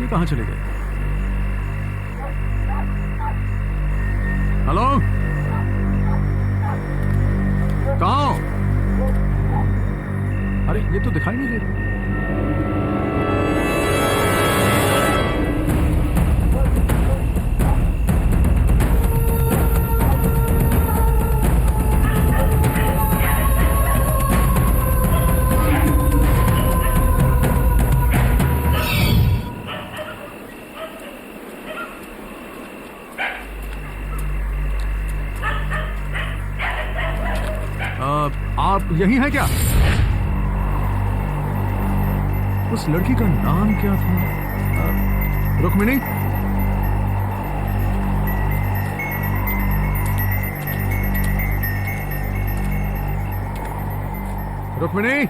ये कहाँ चले गए? हेलो, कहाँ हो? अरे ये तो दिखाई नहीं दे रहा। आप यही हैं क्या? उस लड़की का नाम क्या था? रुक्मिणी? रुक्मिणी?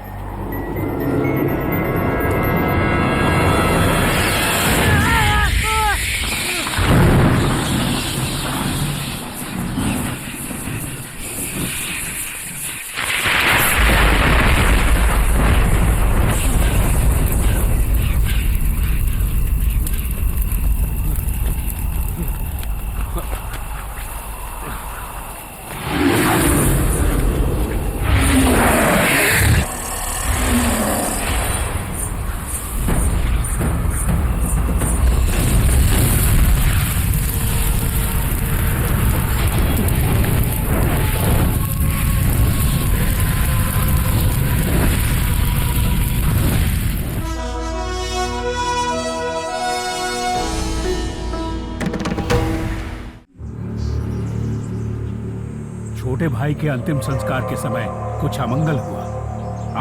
छोटे भाई के अंतिम संस्कार के समय कुछ अमंगल हुआ।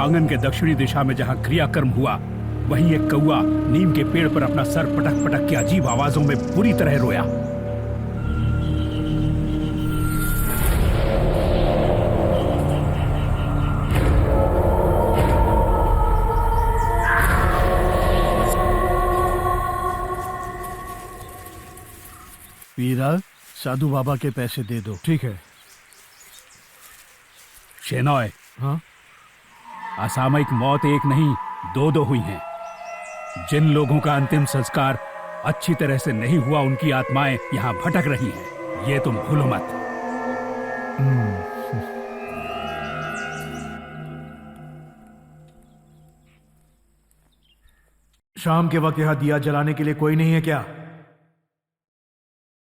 आंगन के दक्षिणी दिशा में जहां क्रियाकर्म हुआ, वहीं एक कौआ नीम के पेड़ पर अपना सर पटक पटक के अजीब आवाजों में बुरी तरह रोया। वीरा, साधु बाबा के पैसे दे दो। ठीक है। शेनॉय, हाँ? असामयिक मौत एक नहीं, दो हुई हैं। जिन लोगों का अंतिम संस्कार अच्छी तरह से नहीं हुआ, उनकी आत्माएं यहां भटक रही हैं। ये तुम भूलो मत। शाम के वक्त यहाँ दिया जलाने के लिए कोई नहीं है क्या?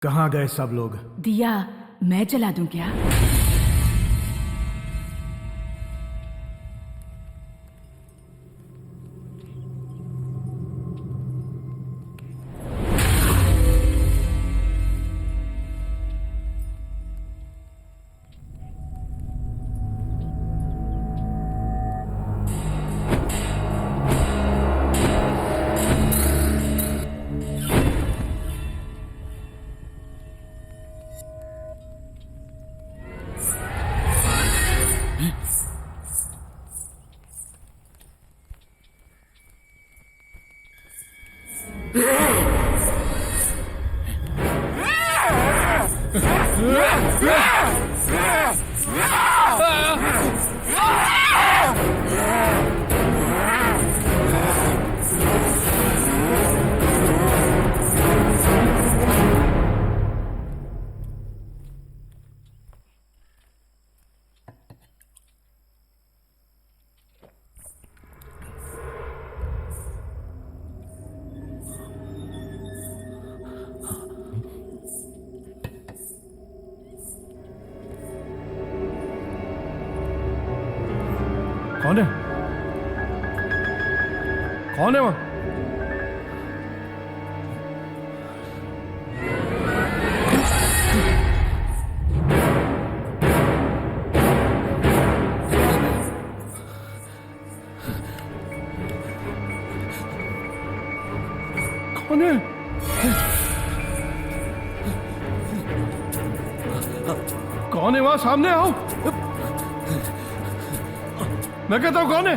कहाँ गए सब लोग? दिया मैं जला दूं क्या? कौन है? कौन है वहां? कौन है? कौन है वहां? सामने आओ। मैं कहता हूं कौन है?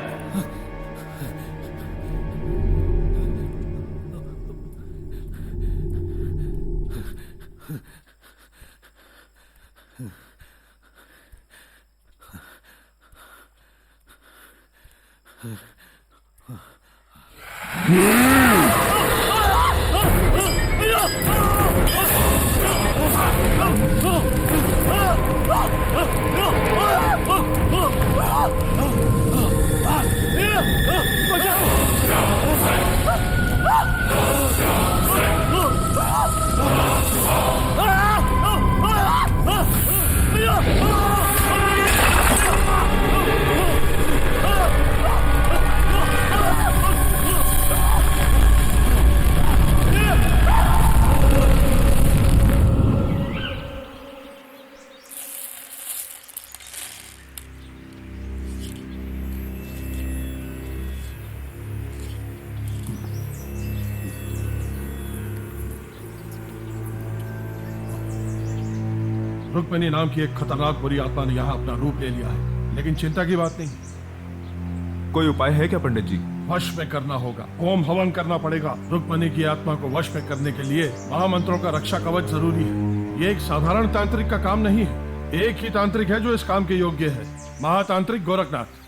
रुक्मिणी नाम की एक खतरनाक बुरी आत्मा ने यहाँ अपना रूप ले लिया है, लेकिन चिंता की बात नहीं, कोई उपाय है क्या पंडित जी? वश में करना होगा। होम हवन करना पड़ेगा। रुक्मिणी की आत्मा को वश में करने के लिए महामंत्रों का रक्षा कवच जरूरी है। ये एक साधारण तांत्रिक का काम नहीं है। एक ही तांत्रिक है जो इस काम के योग्य है, महातांत्रिक गोरखनाथ।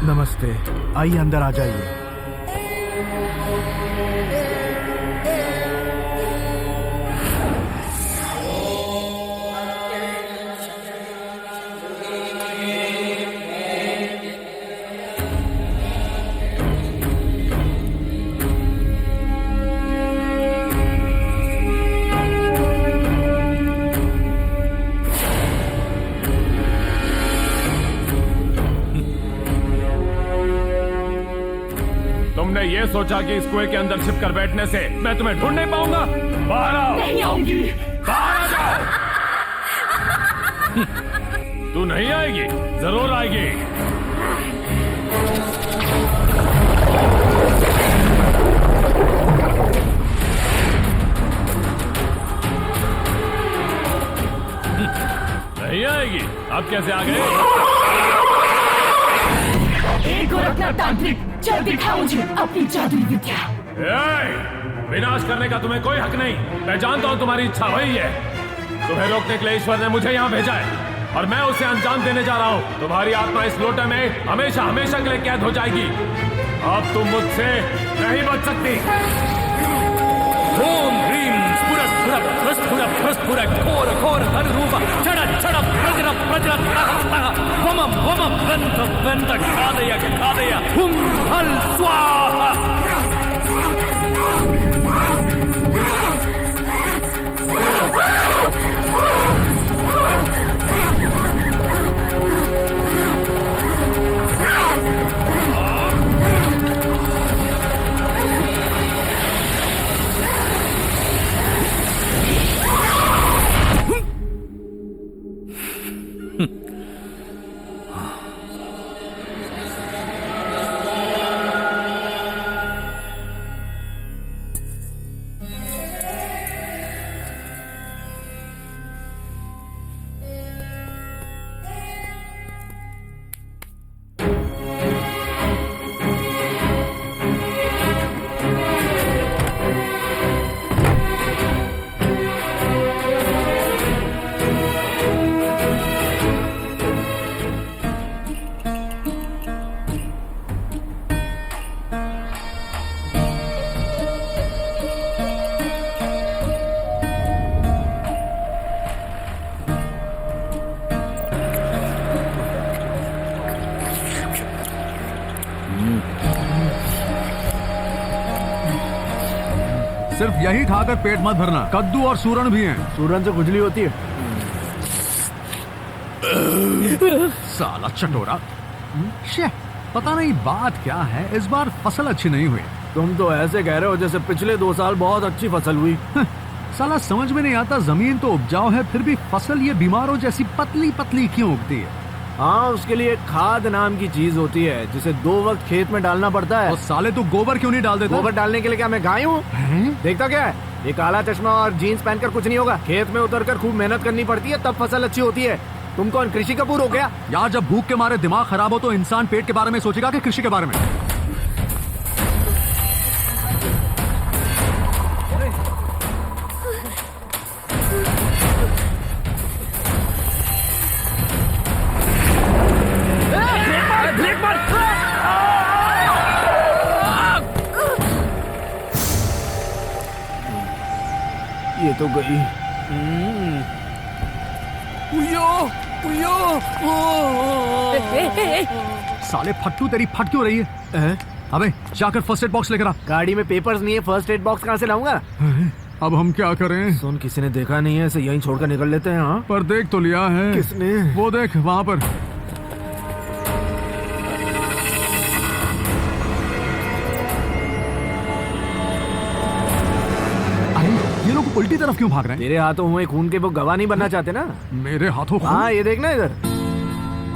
नमस्ते, आइए अंदर आ जाइए। तुमने ये सोचा कि इस कुएं के अंदर छिप कर बैठने से मैं तुम्हें ढूंढ नहीं पाऊंगा? बाहर आओ! नहीं आऊंगी। बाहर आ जाओ! तू नहीं आएगी? जरूर आएगी। नहीं आएगी? अब कैसे आ गए? गोरखनाथ तांत्रिक, चल दिखाओ मुझे अपनी जादुई विद्या। विनाश करने का तुम्हें कोई हक नहीं। मैं जानता हूँ तुम्हारी इच्छा वही है। तुम्हें रोकने के लिए ईश्वर ने मुझे यहाँ भेजा है और मैं उसे अंजाम देने जा रहा हूँ। तुम्हारी आत्मा इस लोटे में हमेशा हमेशा के लिए कैद हो जाएगी। अब तुम मुझसे नहीं बच सकती। ओम ह्रीं स्फुरस्फुरः प्रस्फुरः प्रस्फुरः घोर घोर धनुरूप छड़ छड़ प्रज्र प्रज्र वमं वमं वन्त वन्त खादय खादय हुं हल स्वाहा। सिर्फ यही खाकर पेट मत भरना, कद्दू और सूरन भी हैं। सूरन से खुजली होती है। साला चटोरा। शे, पता नहीं बात क्या है, इस बार फसल अच्छी नहीं हुई। तुम तो ऐसे कह रहे हो जैसे पिछले 2 साल बहुत अच्छी फसल हुई। साला समझ में नहीं आता, जमीन तो उपजाऊ है फिर भी फसल ये बीमारों जैसी पतली पतली क्यों उगती है? हाँ, उसके लिए खाद नाम की चीज होती है जिसे 2 वक्त खेत में डालना पड़ता है। और साले तो गोबर क्यों नहीं डाल देता? गोबर डालने के लिए क्या मैं गाय हूँ? देखता क्या है, ये काला चश्मा और जीन्स पहनकर कुछ नहीं होगा। खेत में उतरकर खूब मेहनत करनी पड़ती है, तब फसल अच्छी होती है। तुम कौन कृषि कपूर हो गया? यार, जब भूख के मारे दिमाग खराब हो तो इंसान पेट के बारे में सोचेगा कि कृषि के बारे में? तो गई। साले फट्टू तेरी फट क्यों रही है? अबे जाकर फर्स्ट एड बॉक्स लेकर आ। गाड़ी में पेपर्स नहीं है, फर्स्ट एड बॉक्स कहाँ से लाऊंगा? अब हम क्या करें? सुन, किसी ने देखा नहीं है, इसे यहीं छोड़कर निकल लेते हैं। हाँ, पर देख तो लिया है। किसने? वो देख वहां पर। अरे ये लोग उल्टी तरफ क्यों भाग रहे हैं? तेरे हाथों हुए खून के वो गवाह नहीं बनना चाहते ना? मेरे हाथों खून? हाँ, ये देखना इधर।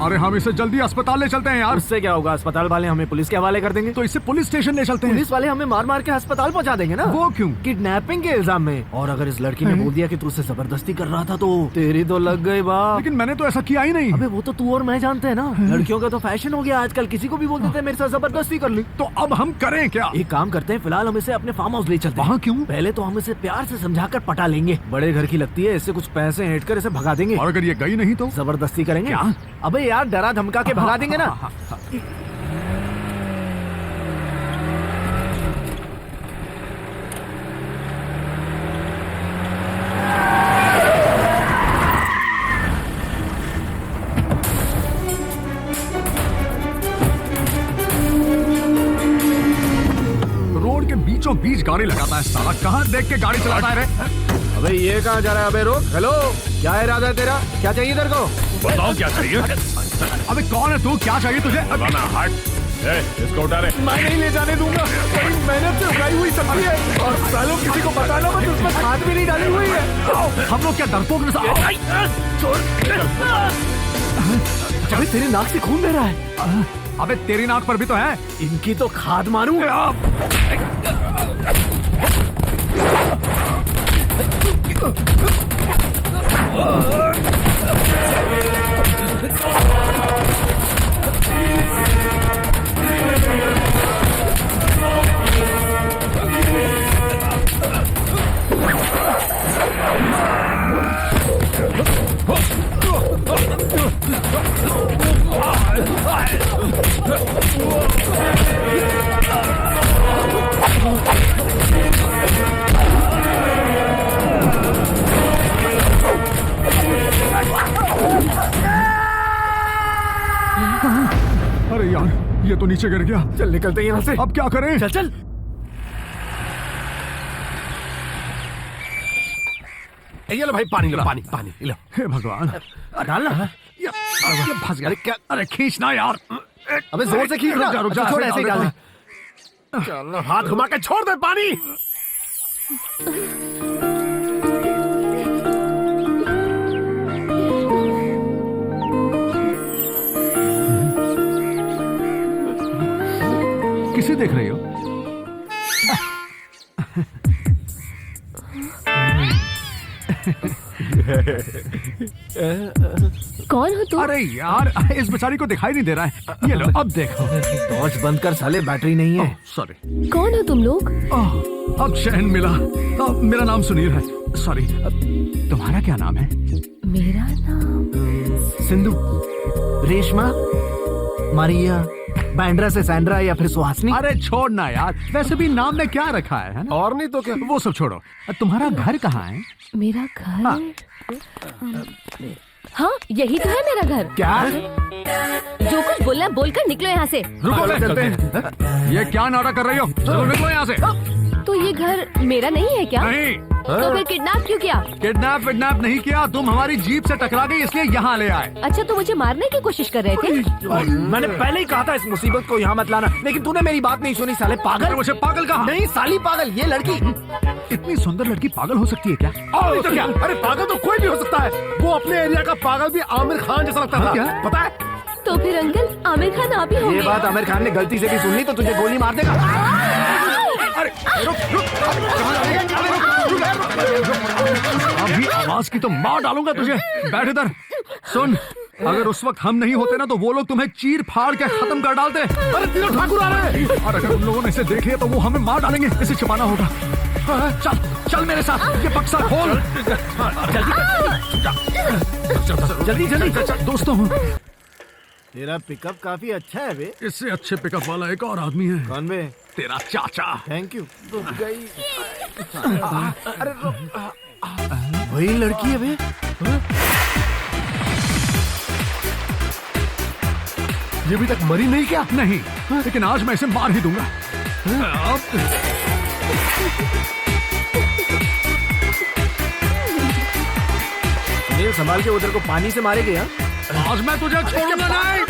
अरे हम इसे जल्दी अस्पताल ले चलते हैं यार। उससे क्या होगा? अस्पताल वाले हमें पुलिस के हवाले कर देंगे। तो इसे पुलिस स्टेशन ले चलते हैं। पुलिस वाले हमें मार मार के अस्पताल पहुंचा देंगे ना। वो क्यों? किडनैपिंग के इल्जाम में। और अगर इस लड़की ने बोल दिया कि तू उससे जबरदस्ती कर रहा था तो तेरी तो लग गई बाप। लेकिन मैंने तो ऐसा किया ही नहीं। अबे वो तो तू और मैं जानते हैं ना। लड़कियों का तो फैशन हो गया आजकल, किसी को भी बोल देते हैं मेरे साथ जबरदस्ती कर ली। तो अब हम करें क्या? एक काम करते हैं, फिलहाल हम इसे अपने फार्म हाउस ले चलते हैं। वहाँ क्यों? पहले तो हम इसे प्यार से समझाकर पटा लेंगे। बड़े घर की लगती है, इससे कुछ पैसे ऐंठ कर इसे भगा देंगे। और अगर ये गई नहीं तो? जबरदस्ती करेंगे। क्या? अबे यार, डरा धमका के भगा देंगे ना। रोड के बीचों बीच गाड़ी लगाता है साला। कहाँ देख के गाड़ी चलाता है रे? अबे ये कहाँ जा रहा है? अबे रोक। हेलो, क्या इरादा है तेरा? क्या चाहिए तेरे को? बताओ क्या चाहिए? अबे कौन है तू? क्या चाहिए तुझे? बना हट। इसको उठा रहे। मैं नहीं ले जाने दूंगा। बड़ी मेहनत से उगाई हुई सब्जी है और सालों किसी को बताना मत, उसमें खाद भी नहीं डाली हुई है। हम लोग क्या डरपोक छोड़। अबे तेरे नाक से खून बह रहा है। अबे तेरी नाक पर भी तो है। इनकी तो खाद मारूं। अरे यार, ये तो नीचे गिर गया। चल निकलते हैं यहाँ से। अब क्या करें? चल चल। ये लो भाई, पानी लो, पानी पानी लो। हे भगवान, डालना। ये फंस गया। क्या? अरे खींचना यार। अबे जोर से खींच। रुक जा, छोड़, ऐसे ही डाल। चल हाथ घुमा के छोड़ दे पानी। किसे देख रही हो? कौन हो तुम? अरे यार, इस बेचारी को दिखाई नहीं दे रहा है। ये लो, अब देखो। टॉर्च बंद कर साले, बैटरी नहीं है। सॉरी। कौन हो तुम लोग? अब चैन मिला। मेरा नाम सुनील है। सॉरी, तुम्हारा क्या नाम है? मेरा नाम सिंधु, रेशमा, मारिया, बैंड्रा से सैंड्रा या फिर सुहासनी। अरे छोड़ना यार, वैसे भी नाम में क्या रखा है ना? और नहीं तो क्या। वो सब छोड़ो। तुम्हारा घर कहाँ है? मेरा घर। हाँ, यही तो है मेरा घर। क्या? जो कुछ बोलना है बोलकर निकलो यहाँ से। रुको, चलते हैं। ये क्या नाटक कर रही हो? चलो निकलो यहाँ से। तो ये घर मेरा नहीं है क्या? नहीं। तो फिर किडनैप क्यों किया? किडनैप नहीं किया, तुम हमारी जीप से टकरा गई इसलिए यहाँ ले आए। अच्छा, तो मुझे मारने की कोशिश कर रहे थे? मैंने पहले ही कहा था इस मुसीबत को यहाँ मत लाना, लेकिन तूने मेरी बात नहीं सुनी साले पागल। मुझे पागल कहा? नहीं साली पागल, ये लड़की। इतनी सुंदर लड़की पागल हो सकती है क्या? नहीं तो क्या? अरे पागल तो कोई भी हो सकता है। वो अपने एरिया का पागल भी आमिर खान जैसा लगता था। क्या? पता है? तो फिर अंकल, आमिर खान आप ही होंगे। ये बात आमिर खान ने गलती से भी सुन ली तो तुझे गोली मार देगा। अरे रुक। अभी आवाज की तो मार डालूंगा तुझे। बैठ इधर। सुन, अगर उस वक्त हम नहीं होते ना तो वो लोग तुम्हें चीर फाड़ के खत्म कर डालते। अरे तीनों ठाकुर आ रहे हैं। और अगर उन लोगों ने इसे देख लिया तो वो हमें मार डालेंगे। इसे छिपाना होगा। चल मेरे साथ। ये बक्सा खोल। जल्दी। दोस्तों, तेरा पिकअप काफी अच्छा है बे। इससे अच्छे पिकअप वाला एक और आदमी है। कौन बे? तेरा चाचा। Thank you. रुक गई। अरे रुक। वही लड़की है बे। ये अभी तक मरी नहीं क्या? नहीं, लेकिन आज मैं इसे मार ही दूंगा। ये संभाल के उधर को पानी से मारेगे। आज मैं तुझे छोड़ूंगा नहीं।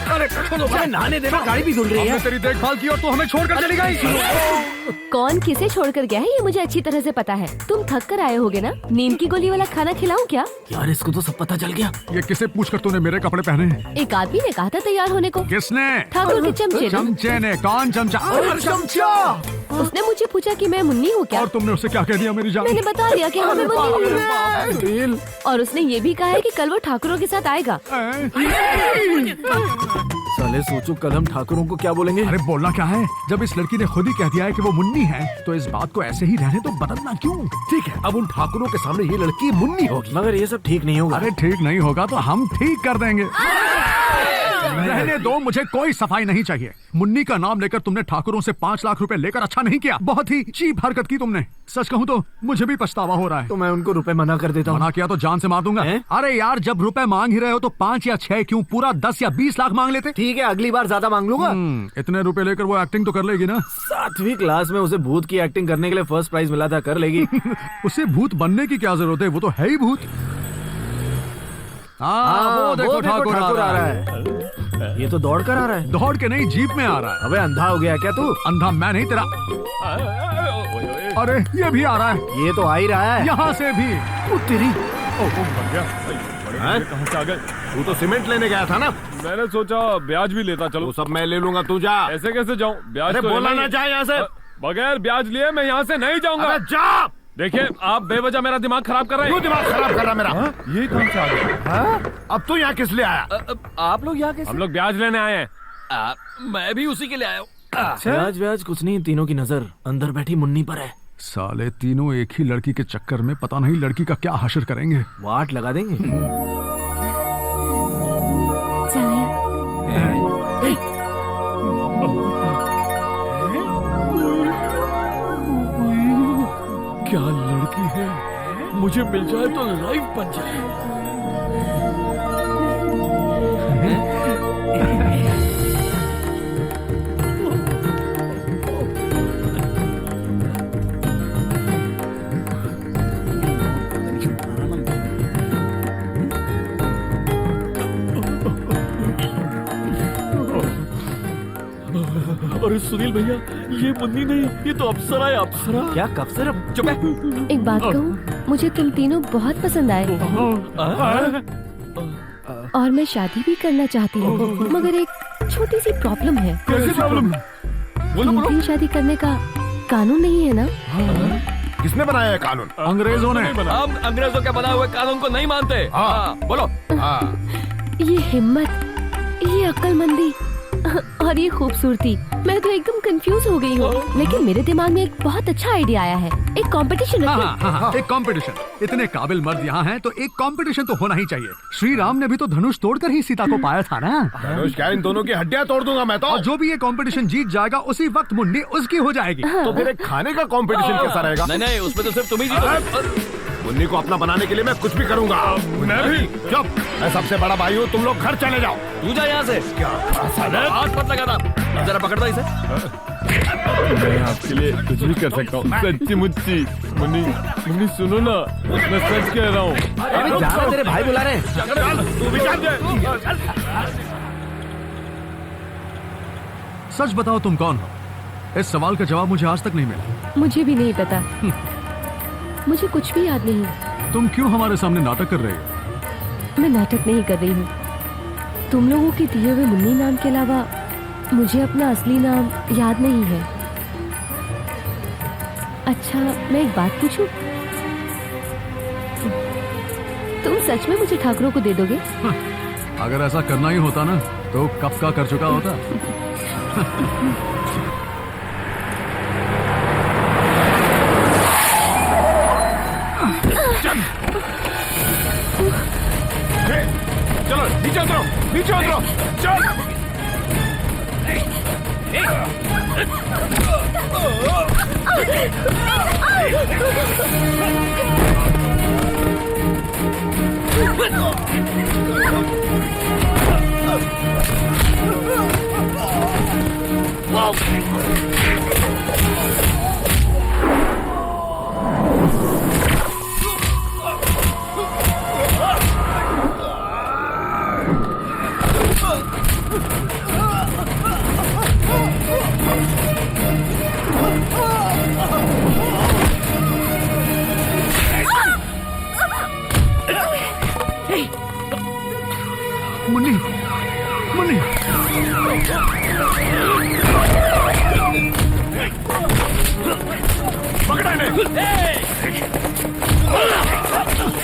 अरे छोड़ो, नहाने देना, गाड़ी भी धुल रही है। हमने तेरी देखभाल की और तू हमें छोड़कर चली गई। कौन किसे छोड़कर गया है ये मुझे अच्छी तरह से पता है। तुम थक कर आए होगे ना? नींद की गोली वाला खाना खिलाऊं क्या? यार इसको तो सब पता चल गया। ये किसे पूछकर तूने मेरे कपड़े पहने हैं? एक आदमी ने कहा था तैयार होने को। किसने? ठाकुर के चमचे ने। चमचे ने? कौन चमचा? चमचा। उसने मुझे पूछा कि मैं मुन्नी हूँ क्या? और तुमने उसे क्या कह दिया मेरी जान? मैंने बता दिया कि हमें मुन्नी हूँ। और उसने ये भी कहा है कि कल वो ठाकुरों के साथ आएगा। साले सोचो कल हम ठाकुरों को क्या बोलेंगे। अरे बोलना क्या है, जब इस लड़की ने खुद ही कह दिया है कि वो मुन्नी है, तो इस बात को ऐसे ही रहने तो बदलना क्यों? ठीक है, अब उन ठाकुरों के सामने ये लड़की मुन्नी होगी। मगर ये सब ठीक नहीं होगा। अरे ठीक नहीं होगा तो हम ठीक कर देंगे। रहने दो, मुझे कोई सफाई नहीं चाहिए। मुन्नी का नाम लेकर तुमने ठाकुरों से 5 लाख रुपए लेकर अच्छा नहीं किया। बहुत ही चीप हरकत की तुमने। सच कहूँ तो मुझे भी पछतावा हो रहा है। तो मैं उनको रुपए मना कर देता हूँ। मना किया तो जान से मार दूंगा। अरे यार, जब रुपए मांग ही रहे हो तो 5 या 6 क्यों, पूरा 10 या 20 लाख मांग लेते। ठीक है, अगली बार ज्यादा मांग लूंगा। इतने रुपए लेकर वो एक्टिंग तो कर लेगी ना? 7वीं क्लास में उसे भूत की एक्टिंग करने के लिए फर्स्ट प्राइज मिला था, कर लेगी। उसे भूत बनने की क्या जरूरत है, वो तो है ही भूत। वो देखो ठाकुर आ रहा है। ये तो दौड़ कर आ रहा है। दौड़ के नहीं, जीप में आ रहा है। अबे अंधा हो गया क्या तू? अंधा मैं नहीं, तेरा। अरे ये भी आ रहा है। ये तो आ ही रहा है। यहाँ से भी। तेरी कहाँ से आ गए? तू तो सीमेंट लेने गया था ना? मैंने सोचा ब्याज भी लेता चलो। वो सब मैं ले लूंगा, तू जा। ऐसे कैसे जाऊँ? ब्याज तो बोला लेना ना ही। जा यहाँ से। बगैर ब्याज लिए मैं यहाँ से नहीं जाऊंगा। अबे जा। देखिए, आप बेवजह मेरा दिमाग खराब कर रहे हैं। क्यों दिमाग खराब कर रहा मेरा? ये कौन सा आ गया? अब तू यहाँ किस लिए आया? आप लोग यहाँ कैसे? हम लोग ब्याज लेने आए हैं। मैं भी उसी के लिए आया हूँ। ब्याज व्याज कुछ नहीं, तीनों की नजर अंदर बैठी मुन्नी पर है। साले तीनों एक ही लड़की के चक्कर में पता नहीं लड़की का क्या हशर करेंगे। वाट लगा देंगे। क्या लड़की है, मुझे मिल जाए तो लाइफ बन जाए। अरे सुनील भैया, ये मुन्नी नहीं, ये तो अप्सरा है। अप्सरा क्या कब से रब? चुप है। एक बात कहूँ, मुझे तुम तीनों बहुत पसंद आए और मैं शादी भी करना चाहती हूँ, मगर एक छोटी सी प्रॉब्लम है। कैसी प्रॉब्लम? तीन शादी करने का कानून नहीं है ना? किसने बनाया है कानून? अंग्रेजों ने। हम अंग्रेजों के बनाए हुए कानून को नहीं मानते। हाँ, बोलो। ये हिम्मत, ये अक्लमंदी और ये खूबसूरती, मैं तो एकदम कंफ्यूज हो गई हूँ। लेकिन मेरे दिमाग में एक बहुत अच्छा आइडिया आया है। एक कंपटीशन रखें। हाँ, एक कंपटीशन। इतने काबिल मर्द यहाँ हैं तो एक कंपटीशन तो होना ही चाहिए। श्री राम ने भी तो धनुष तोड़कर ही सीता को पाया था ना। धनुष क्या, इन दोनों की हड्डियां तोड़ दूंगा मैं तो। और जो भी ये कंपटीशन जीत जाएगा उसी वक्त मुन्नी उसकी हो जाएगी। तो फिर एक खाने का कंपटीशन कैसा रहेगा? नहीं नहीं, उसमें तो सिर्फ तुम ही जीतोगे। मुन्नी को अपना बनाने के लिए मैं कुछ भी करूंगा। मैं भी। चुप, मैं सबसे बड़ा भाई हूँ, तुम लोग घर चले जाओ। तू जा यहाँ से। क्या हाथ मत लगाना, जरा पकड़ता इसे। मैं आपके लिए कुछ भी कर सकता हूँ, सच्ची मुच्ची। मुन्नी, मुन्नी सुनो ना, मैं सच कह रहा हूँ। अरे जा, तेरे भाई बुला रहे हैं। तू भी चल जाए। सच बताओ तुम कौन हो? इस सवाल का जवाब मुझे आज तक नहीं मिला। मुझे भी नहीं पता, मुझे कुछ भी याद नहीं। तुम क्यों हमारे सामने नाटक कर रहे हो? मैं नाटक नहीं कर रही हूँ। तुम लोगों के दिए हुए मुन्नी नाम के अलावा मुझे अपना असली नाम याद नहीं है। अच्छा, मैं एक बात पूछूं? तुम सच में मुझे ठाकुरों को दे दोगे? अगर ऐसा करना ही होता ना तो कब का कर चुका होता। चलो नीचे उतरो, नीचे उतरो, चल। मुन्नी, मुन्नी। पकड़ा इन्हें।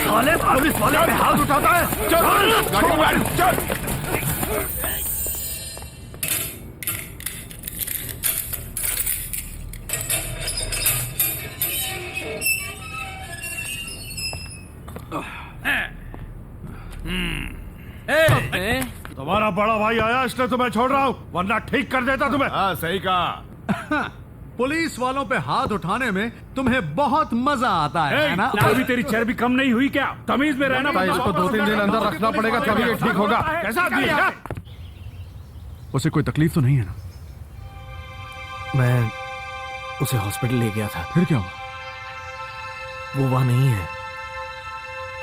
साले पुलिस वाले पे हाथ उठाता है। चल, गाड़ी में बैठ, चल। तुम्हारा बड़ा भाई आया इसलिए तुम्हें छोड़ रहा हूँ, वरना ठीक कर देता तुम्हें। हाँ, सही कहा। पुलिस वालों पे हाथ उठाने में तुम्हें बहुत मजा आता है ना? अभी तेरी चर्बी कम नहीं हुई क्या? तमीज में रहना। भाई, इसको 2-3 दिन अंदर रखना पड़ेगा, तभी ये ठीक होगा। कैसा आदमी है? उसे कोई तकलीफ तो नहीं है ना? मैं उसे हॉस्पिटल ले गया था। फिर क्या हुआ? वो वहां नहीं है।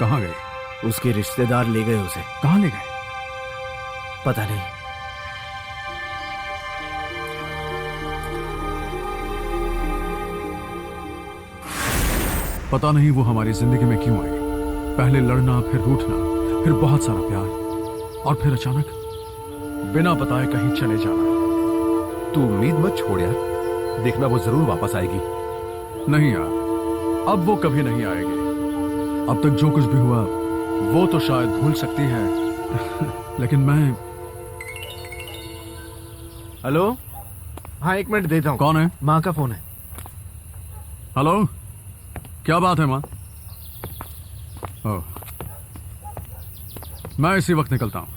कहाँ गए? उसके रिश्तेदार ले गए उसे। कहाँ ले गए? पता नहीं। पता नहीं वो हमारी जिंदगी में क्यों आई। पहले लड़ना, फिर रूठना, फिर बहुत सारा प्यार, और फिर अचानक बिना बताए कहीं चले जाना। तू उम्मीद मत छोड़ यार, देखना वो जरूर वापस आएगी। नहीं यार, अब वो कभी नहीं आएगी। अब तक जो कुछ भी हुआ वो तो शायद भूल सकती है लेकिन मैं। हेलो, हाँ 1 मिनट देता हूँ। कौन है? माँ का फोन है। हेलो, क्या बात है माँ? ओह, मैं इसी वक्त निकलता हूँ।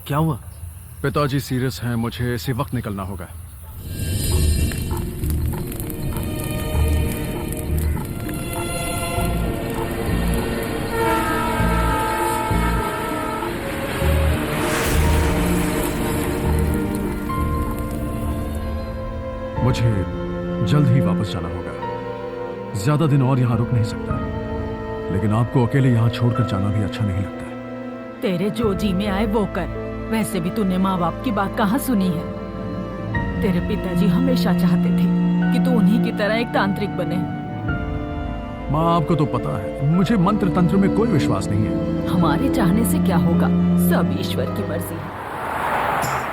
क्या हुआ? पिताजी सीरियस हैं, मुझे इसी वक्त निकलना होगा। मुझे जल्द ही वापस जाना होगा। ज्यादा दिन और यहाँ रुक नहीं सकता, लेकिन आपको अकेले यहाँ छोड़कर जाना भी अच्छा नहीं लगता। तेरे जो जी में आए वो कर। वैसे भी तूने माँ बाप की बात कहाँ सुनी है? तेरे पिताजी हमेशा चाहते थे कि तू उन्हीं की तरह एक तांत्रिक बने। माँ, आपको तो पता है मुझे मंत्र तंत्र में कोई विश्वास नहीं है। हमारे चाहने से क्या होगा, सब ईश्वर की मर्जी है।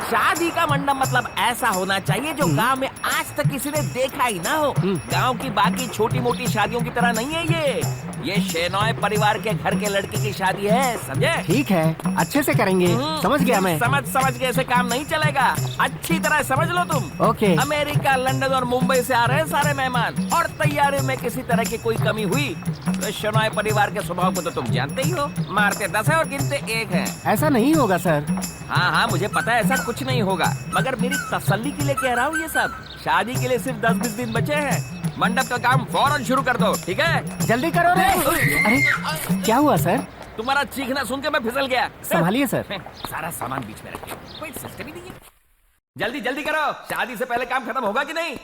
शादी का मंडप मतलब ऐसा होना चाहिए जो गांव में आज तक किसी ने देखा ही ना हो। गांव की बाकी छोटी मोटी शादियों की तरह नहीं है ये शेनॉय परिवार के घर के लड़के की शादी है, समझे? ठीक है, अच्छे से करेंगे। समझ गया मैं। समझ के ऐसे काम नहीं चलेगा। अच्छी तरह समझ लो तुम। ओके। अमेरिका, लंदन और मुंबई से आ रहे हैं सारे मेहमान, और तैयारी में किसी तरह की कोई कमी हुई तो शेनॉय परिवार के स्वभाव को तो तुम जानते ही हो। मारते 10 है और गिनते 1 है। ऐसा नहीं होगा सर। हाँ, मुझे पता है ऐसा कुछ नहीं होगा, मगर मेरी तसल्ली के लिए कह रहा हूँ ये सब। शादी के लिए सिर्फ 10-20 दिन बचे हैं। मंडप का काम फौरन शुरू कर दो, ठीक है? जल्दी करो रे। अरे क्या हुआ सर? तुम्हारा चीखना सुन के मैं फिसल गया। संभालिए सर। सारा सामान बीच में रखिए, कोई सिस्टम ही नहीं है। जल्दी करो, शादी से पहले काम खत्म होगा कि नहीं?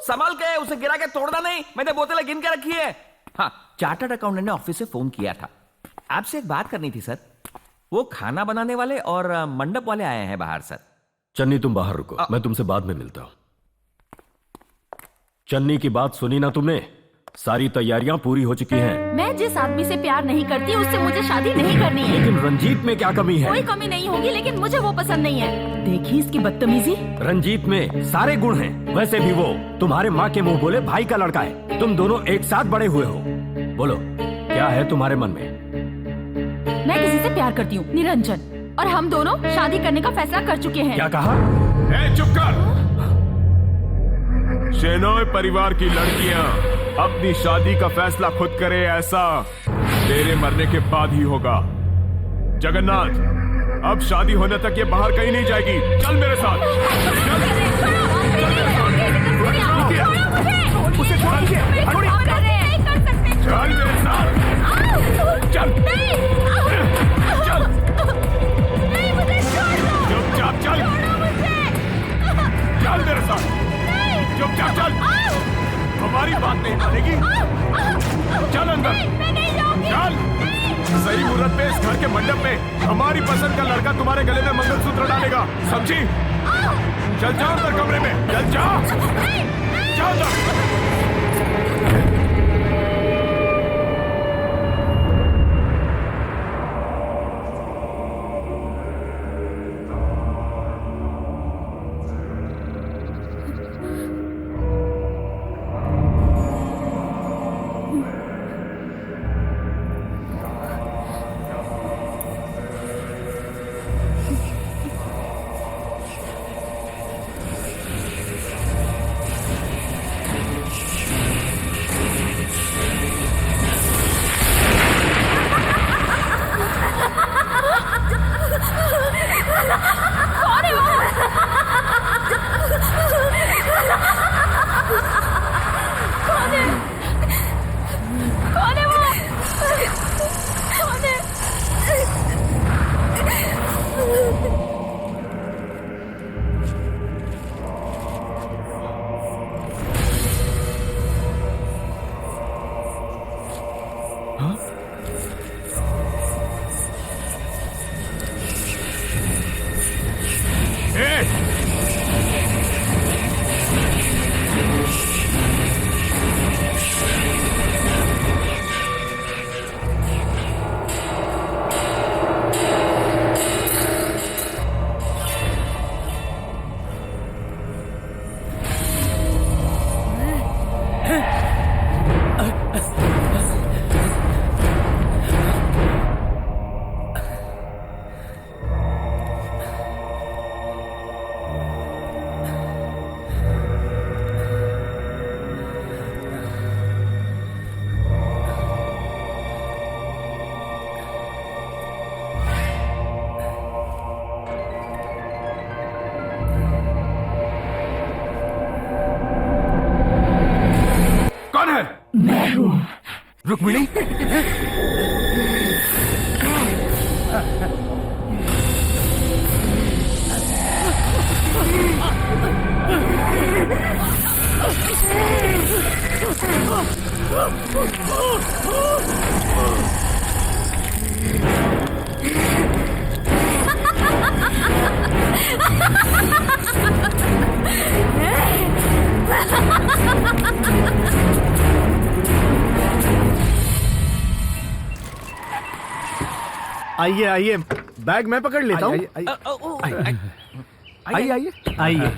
संभाल के, उसे गिरा के तोड़ना नहीं। मैंने बोतलें गिन के रखी है। हाँ, चार्टर्ड अकाउंटेंट ने ऑफिस से फोन किया था। आपसे एक बात करनी थी सर। वो खाना बनाने वाले और मंडप वाले आए हैं बाहर सर। चन्नी, तुम बाहर रुको, मैं तुमसे बाद में मिलता हूं। चन्नी की बात सुनी ना तुमने? सारी तैयारियां पूरी हो चुकी हैं। मैं जिस आदमी से प्यार नहीं करती उससे मुझे शादी नहीं करनी है। लेकिन रंजीत में क्या कमी है? कोई कमी नहीं होगी, लेकिन मुझे वो पसंद नहीं है। देखी इसकी बदतमीजी। रंजीत में सारे गुण हैं। वैसे भी वो तुम्हारे माँ के मुंह बोले भाई का लड़का है। तुम दोनों एक साथ बड़े हुए हो। बोलो, क्या है तुम्हारे मन में? मैं किसी से प्यार करती हूँ, निरंजन, और हम दोनों शादी करने का फैसला कर चुके हैं। क्या कहा? चुप कर। शेनॉय परिवार की लड़कियां अपनी शादी का फैसला खुद करे, ऐसा तेरे मरने के बाद ही होगा। जगन्नाथ, अब शादी होने तक ये बाहर कहीं नहीं जाएगी। चल मेरे साथ। उसे छोड़ दीजिए। चल मेरे साथ। चल। हमारी बात नहीं मानेगी। चल अंदर, चल। सही मुहूर्त पे इस घर के मंडप में हमारी पसंद का लड़का तुम्हारे गले में मंगलसूत्र डालेगा, समझी? चल जाओ अंदर कमरे में, चल जाओ, जाओ जाओ। रुक्मिणी, आइए आइए, बैग मैं पकड़ लेता हूँ। आइए आइए। आइए,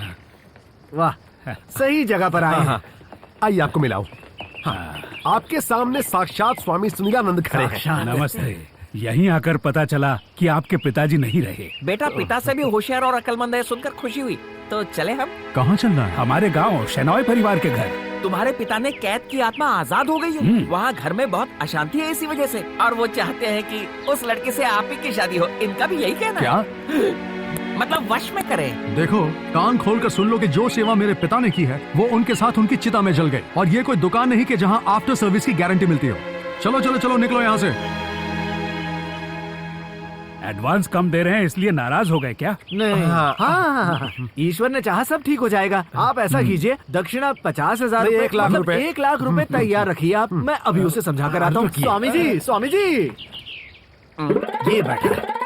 वाह, सही जगह पर आए हैं। आइए आपको मिलाओ। आपके सामने साक्षात स्वामी सुनीलानंद खड़े हैं। नमस्ते। यहीं आकर पता चला कि आपके पिताजी नहीं रहे। बेटा पिता से भी होशियार और अक्लमंद है सुनकर खुशी हुई। तो चले हम। कहाँ चलना है? हमारे गांव शेनॉय परिवार के घर। तुम्हारे पिता ने कैद की आत्मा आजाद हो गई है। वहाँ घर में बहुत अशांति है इसी वजह से, और वो चाहते हैं कि उस लड़के से आप ही की शादी हो। इनका भी यही कहना क्या? मतलब वश में करें। देखो, कान खोल कर सुन लो कि जो सेवा मेरे पिता ने की है वो उनके साथ उनकी चिता में जल गई, और ये कोई दुकान नहीं कि जहाँ आफ्टर सर्विस की गारंटी मिलती हो। चलो चलो चलो, निकलो यहाँ से। एडवांस कम दे रहे हैं इसलिए नाराज हो गए क्या? नहीं, हाँ, ईश्वर ने चाहा सब ठीक हो जाएगा। आप ऐसा कीजिए, दक्षिणा 50,000 नहीं, 1 लाख रुपए। 1 लाख रुपए तैयार रखिए आप। मैं अभी उसे समझा कर आता हूँ। स्वामी जी, स्वामी जी, ये बैठा है।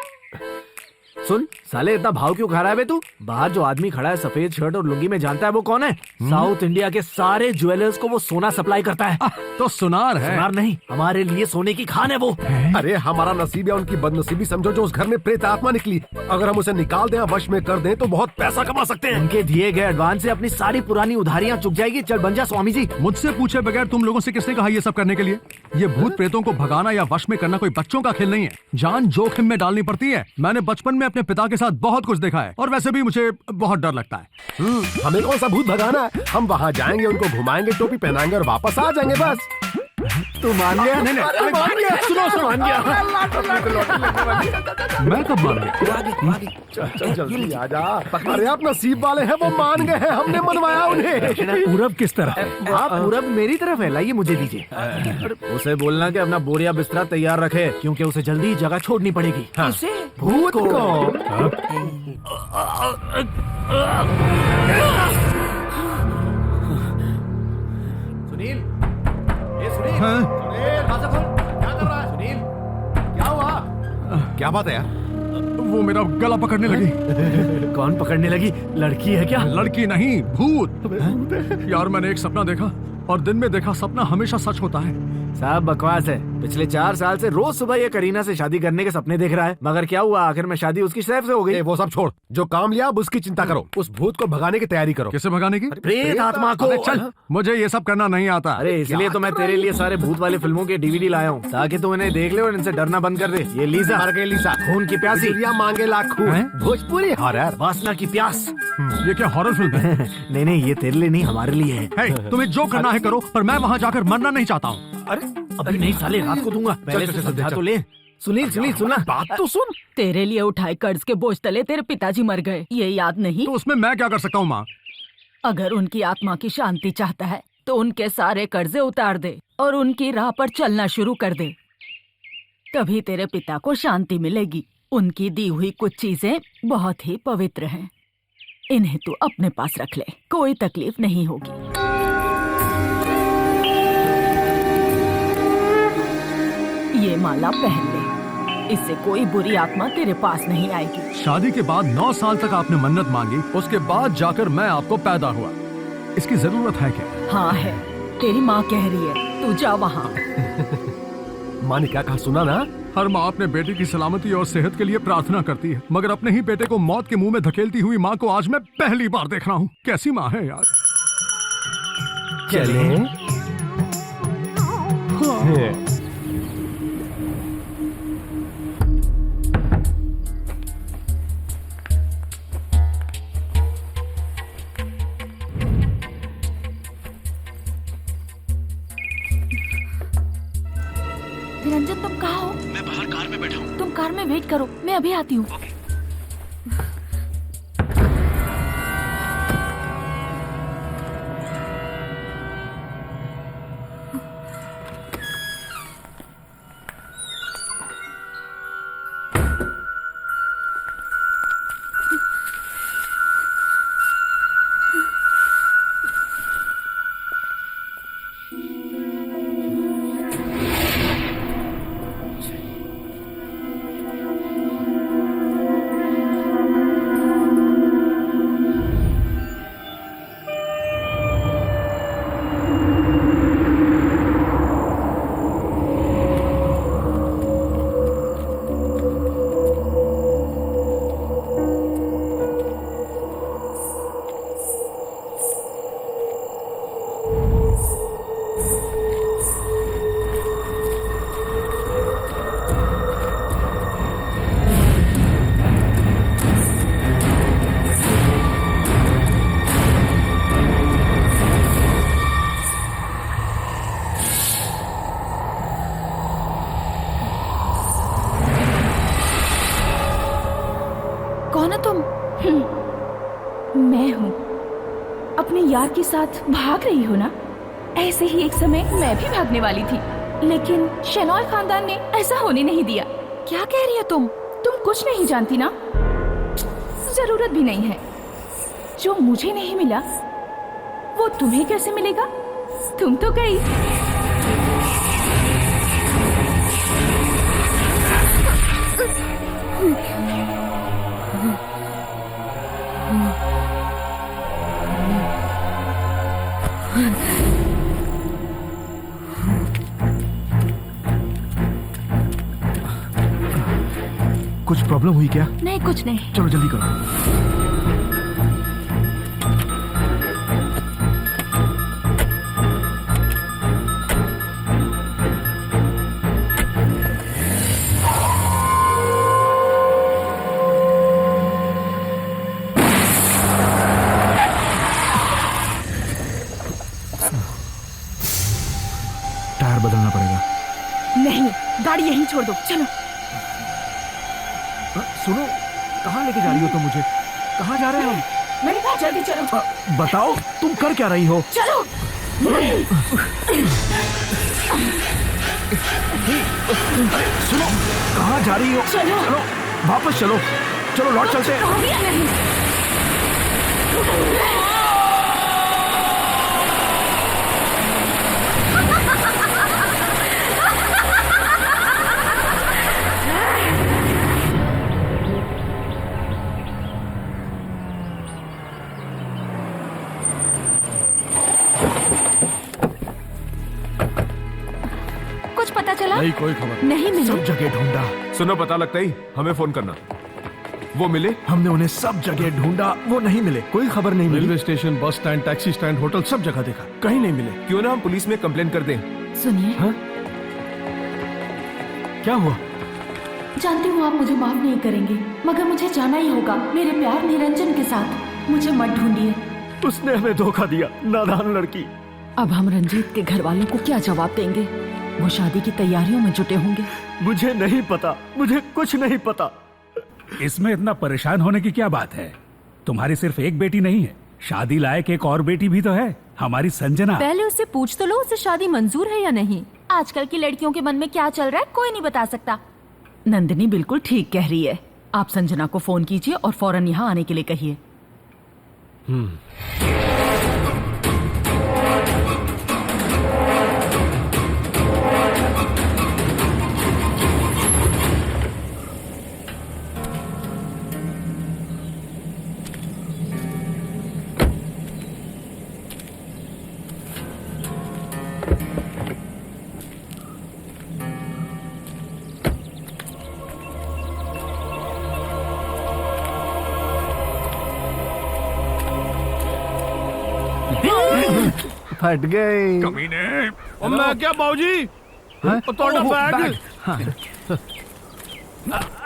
सुन साले, इतना भाव क्यों खा रहा है बे तू? बाहर जो आदमी खड़ा है सफेद शर्ट और लुंगी में, जानता है वो कौन है? साउथ इंडिया के सारे ज्वेलर्स को वो सोना सप्लाई करता है। तो सुनार है। सुनार नहीं, हमारे लिए सोने की खान है वो। अरे हमारा नसीब या उनकी बदनसीबी समझो जो उस घर में प्रेत आत्मा निकली। अगर हम उसे निकाल दें, वश में कर दें तो बहुत पैसा कमा सकते हैं। उनके दिए गए एडवांस से अपनी सारी पुरानी उधारियां चुक जाएगी। चल बन जा स्वामी जी। मुझसे पूछे बगैर तुम लोगों से किसने कहा ये सब करने के लिए? ये भूत प्रेतों को भगाना या वश में करना कोई बच्चों का खेल नहीं है। जान जोखिम में डालनी पड़ती है। मैंने बचपन में अपने पिता के साथ बहुत कुछ देखा है, और वैसे भी मुझे बहुत डर लगता है। हमें कौन सा भूत भगाना है? हम वहाँ जाएंगे, उनको घुमाएंगे, टोपी पहनाएंगे और वापस आ जाएंगे बस। तू मान गया? नहीं, मान गया। सुनो, मान गया। मैं कब मान गया? चल जल्दी आ जा। अरे आप नसीब वाले हैं, वो मान गए हैं, हमने मनवाया उन्हें। पूरब किस तरफ है? आप पूरब मेरी तरफ है, लाइए मुझे दीजिए। उसे बोलना कि अपना बोरिया बिस्तरा तैयार रखे, क्योंकि उसे जल्दी ही जगह छोड़नी पड़ेगी। किसे? भूत को। क्या बात है यार? वो मेरा गला पकड़ने लगी। कौन पकड़ने लगी? लड़की है क्या? लड़की नहीं, भूत। यार मैंने एक सपना देखा और दिन में देखा सपना हमेशा सच होता है। साहब बकवास है। पिछले 4 साल से रोज सुबह ये करीना से शादी करने के सपने देख रहा है, मगर क्या हुआ? आखिर में शादी उसकी सैफ से हो गई। वो सब छोड़, जो काम लिया अब उसकी चिंता करो। उस भूत को भगाने की तैयारी करो। किसे भगाने की? प्रेत आत्मा को। अबे चल, मुझे ये सब करना नहीं आता। अरे इसलिए तो मैं तेरे लिए सारे भूत वाले फिल्मों के DVD लाया हूँ, ताकि तू इन्हें देख ले और इनसे डरना बंद कर दे। ये लीजा, मर गई लीजा, खून की प्यासी, बिजलियां मांगे लाखों। भोजपुरी हॉरर, वासना की प्यास। ये क्या हॉरर फिल्म है? नहीं नहीं, ये तेरे लिए नहीं, हमारे लिए है। हे, तुम्हें जो करना है करो, पर मैं वहाँ जाकर मरना नहीं चाहता हूँ। अरे अभी नहीं साले, रात को दूंगा। पहले से समझा तो ले। सुनील सुना बात तो सुन। तेरे लिए उठाए कर्ज के बोझ तले तेरे पिताजी मर गए, ये याद नहीं? तो उसमें मैं क्या कर सकता हूँ माँ? अगर उनकी आत्मा की शांति चाहता है तो उनके सारे कर्जे उतार दे और उनकी राह पर चलना शुरू कर दे, तभी तेरे पिता को शांति मिलेगी। उनकी दी हुई कुछ चीजें बहुत ही पवित्र हैं, इन्हें तू अपने पास रख ले, कोई तकलीफ नहीं होगी। ये माला पहन ले, इससे कोई बुरी आत्मा तेरे पास नहीं आएगी। शादी के बाद 9 साल तक आपने मन्नत मांगी, उसके बाद जाकर मैं आपको पैदा हुआ। इसकी जरूरत है क्या? हाँ है, तेरी माँ कह रही है, तू जा वहाँ। माँ ने क्या कहा सुना ना? हर माँ अपने बेटे की सलामती और सेहत के लिए प्रार्थना करती है, मगर अपने ही बेटे को मौत के मुंह में धकेलती हुई माँ को आज मैं पहली बार देख रहा हूँ। कैसी माँ है यार। चले निरंजन, तुम कहाँ हो? मैं बाहर कार में बैठा हूँ। तुम कार में वेट करो, मैं अभी आती हूँ। कौन हो तुम? मैं हूँ। अपने यार के साथ भाग रही हो ना? ऐसे ही एक समय मैं भी भागने वाली थी, लेकिन शेनॉय खानदान ने ऐसा होने नहीं दिया। क्या कह रही हो तुम? तुम कुछ नहीं जानती ना? जरूरत भी नहीं है। जो मुझे नहीं मिला वो तुम्हें कैसे मिलेगा? तुम तो गई। कुछ प्रॉब्लम हुई क्या? नहीं, कुछ नहीं। चलो जल्दी करो। टायर बदलना पड़ेगा। नहीं, गाड़ी यहीं छोड़ दो, चलो। सुनो, कहाँ लेके जा रही हो तुम मुझे? कहाँ जा रहे हो हम? मैंने कहा जल्दी चलो। बताओ तुम कर क्या रही हो? चलो। सुनो, कहाँ जा रही हो? चलो। चलो वापस चलो, चलो लौट चलते हैं। हो गया नहीं। पता चला? नहीं, कोई खबर नहीं मिले। सब जगह ढूंढा, सुनो, पता लगता ही हमें फोन करना। वो मिले? हमने उन्हें सब जगह ढूंढा, वो नहीं मिले, कोई खबर नहीं मिली। Railway station, bus stand, taxi stand, hotel, सब जगह देखा, कहीं नहीं मिले। क्यों ना हम पुलिस में कंप्लेन कर दें? सुनिए, क्या हुआ? जानती हूँ आप मुझे माफ नहीं करेंगे, मगर मुझे जाना ही होगा मेरे प्यार निरंजन के साथ। मुझे मत ढूंढिए। उसने हमें धोखा दिया, नादान लड़की। अब हम रंजीत के घर वालों को क्या जवाब देंगे? वो शादी की तैयारियों में जुटे होंगे। मुझे नहीं पता, मुझे कुछ नहीं पता। इसमें इतना परेशान होने की क्या बात है? तुम्हारी सिर्फ एक बेटी नहीं है, शादी लायक एक और बेटी भी तो है, हमारी संजना। पहले उससे पूछ तो लो, उसे शादी मंजूर है या नहीं। आजकल की लड़कियों के मन में क्या चल रहा है कोई नहीं बता सकता। नंदिनी बिल्कुल ठीक कह रही है। आप संजना को फोन कीजिए और फौरन यहाँ आने के लिए कहिए। फट गए। कमीने। और मैं क्या बाबूजी, थोड़ा बैग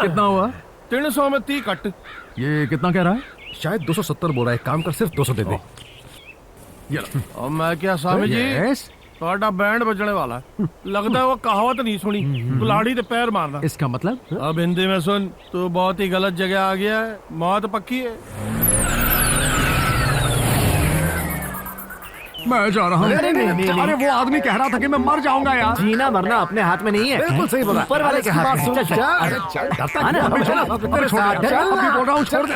कितना हुआ? 300 में 30 कट। ये कितना कह रहा है? शायद 270 बोल रहा है, काम कर सिर्फ 200 दे दे। और मैं क्या स्वामी जी, यस। थोड़ा बैंड बजने वाला है। लगता है वो कहावत नहीं सुनी, कुल्हाड़ी ते पैर मारना। इसका मतलब? अब हिंदी में सुन, तू बहुत ही गलत जगह आ गया है, मौत पक्की है। मैं जा रहा हूँ। अरे वो आदमी कह रहा था कि मैं मर जाऊंगा यार। जीना मरना अपने हाथ में नहीं है, बिल्कुल सही बोला। ऊपर वाले के हाथ में। चल, चल। अरे चल, डरता आना, क्यों? अभी चल, चल, अभी तेरे साथ, चल। अभी बोल रहा हूँ, छोड़ दे।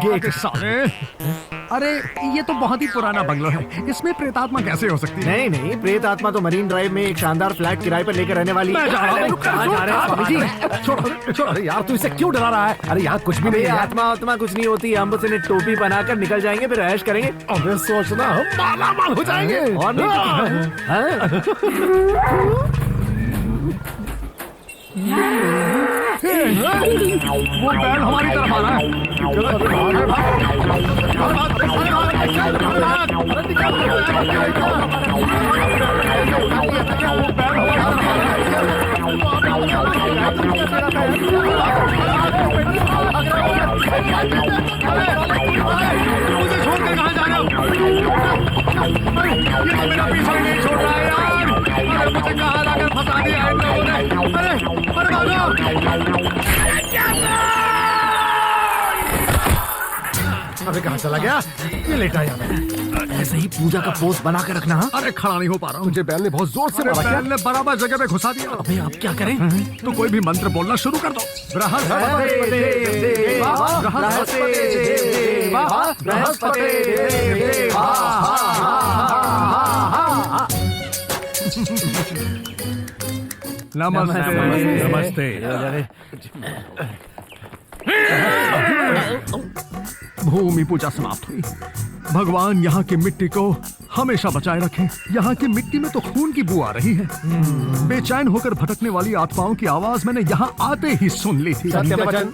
गेट साले। अरे ये तो बहुत ही पुराना बंगलो है, इसमें प्रेतात्मा कैसे हो सकती है? नहीं नहीं, प्रेत आत्मा तो मरीन ड्राइव में एक शानदार फ्लैट किराए पर लेकर रहने वाली। मैं जा रहा हूँ। कहाँ जा रहे हैं स्वामी जी? छोड़ छोड़, अरे यार तू इसे क्यों डरा रहा है? अरे यहाँ कुछ भी नहीं है। आत्मा आत्मा कुछ नहीं होती, हम बस इन्हें टोपी बनाकर निकल जाएंगे, फिर ऐश करेंगे। अबे सोचना हम मालामाल हो जाएंगे। और नहीं तो वो बैल हमारी तरफ आ रहा है। मुझे छोड़कर कहाँ जा रहे हो? ये तो मेरा पीछा नहीं छोड़ रहा है यार। अरे मुझे कहाँ लाकर फंसा दिया है इन लोगों ने। अरे भागो। अबे कहाँ चला गया? ये लेटा यहाँ में। ऐसे ही पूजा का पोस्ट बना कर रखना। हाँ? अरे खड़ा नहीं हो पा रहा हूँ। तुझे बैल ने बहुत जोर से मारा क्या? बैल ने बराबर जगह पे घुसा दिया। अबे अब क्या करें? तो कोई भी मंत्र बोलना शुरू कर दो। बृहस्पति देवा, बृहस्पति देवा, बृहस्पति देवा। नमस्ते। नमस्ते। भूमि पूजा समाप्त हुई। भगवान यहाँ की मिट्टी को हमेशा बचाए रखें। यहाँ की मिट्टी में तो खून की बू आ रही है। बेचैन होकर भटकने वाली आत्माओं की आवाज मैंने यहाँ आते ही सुन ली थी। सत्यवचन।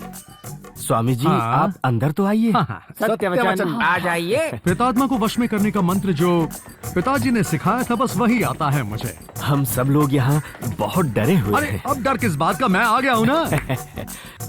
स्वामी जी, हाँ। आप अंदर तो आइए। सत्यवचन। आ जाइए। प्रेतात्मा को वश में करने का मंत्र जो पिताजी ने सिखाया था, बस वही आता है मुझे। हम सब लोग यहाँ बहुत डरे हुए अरे हैं। अब डर किस बात का, मैं आ गया हूँ ना।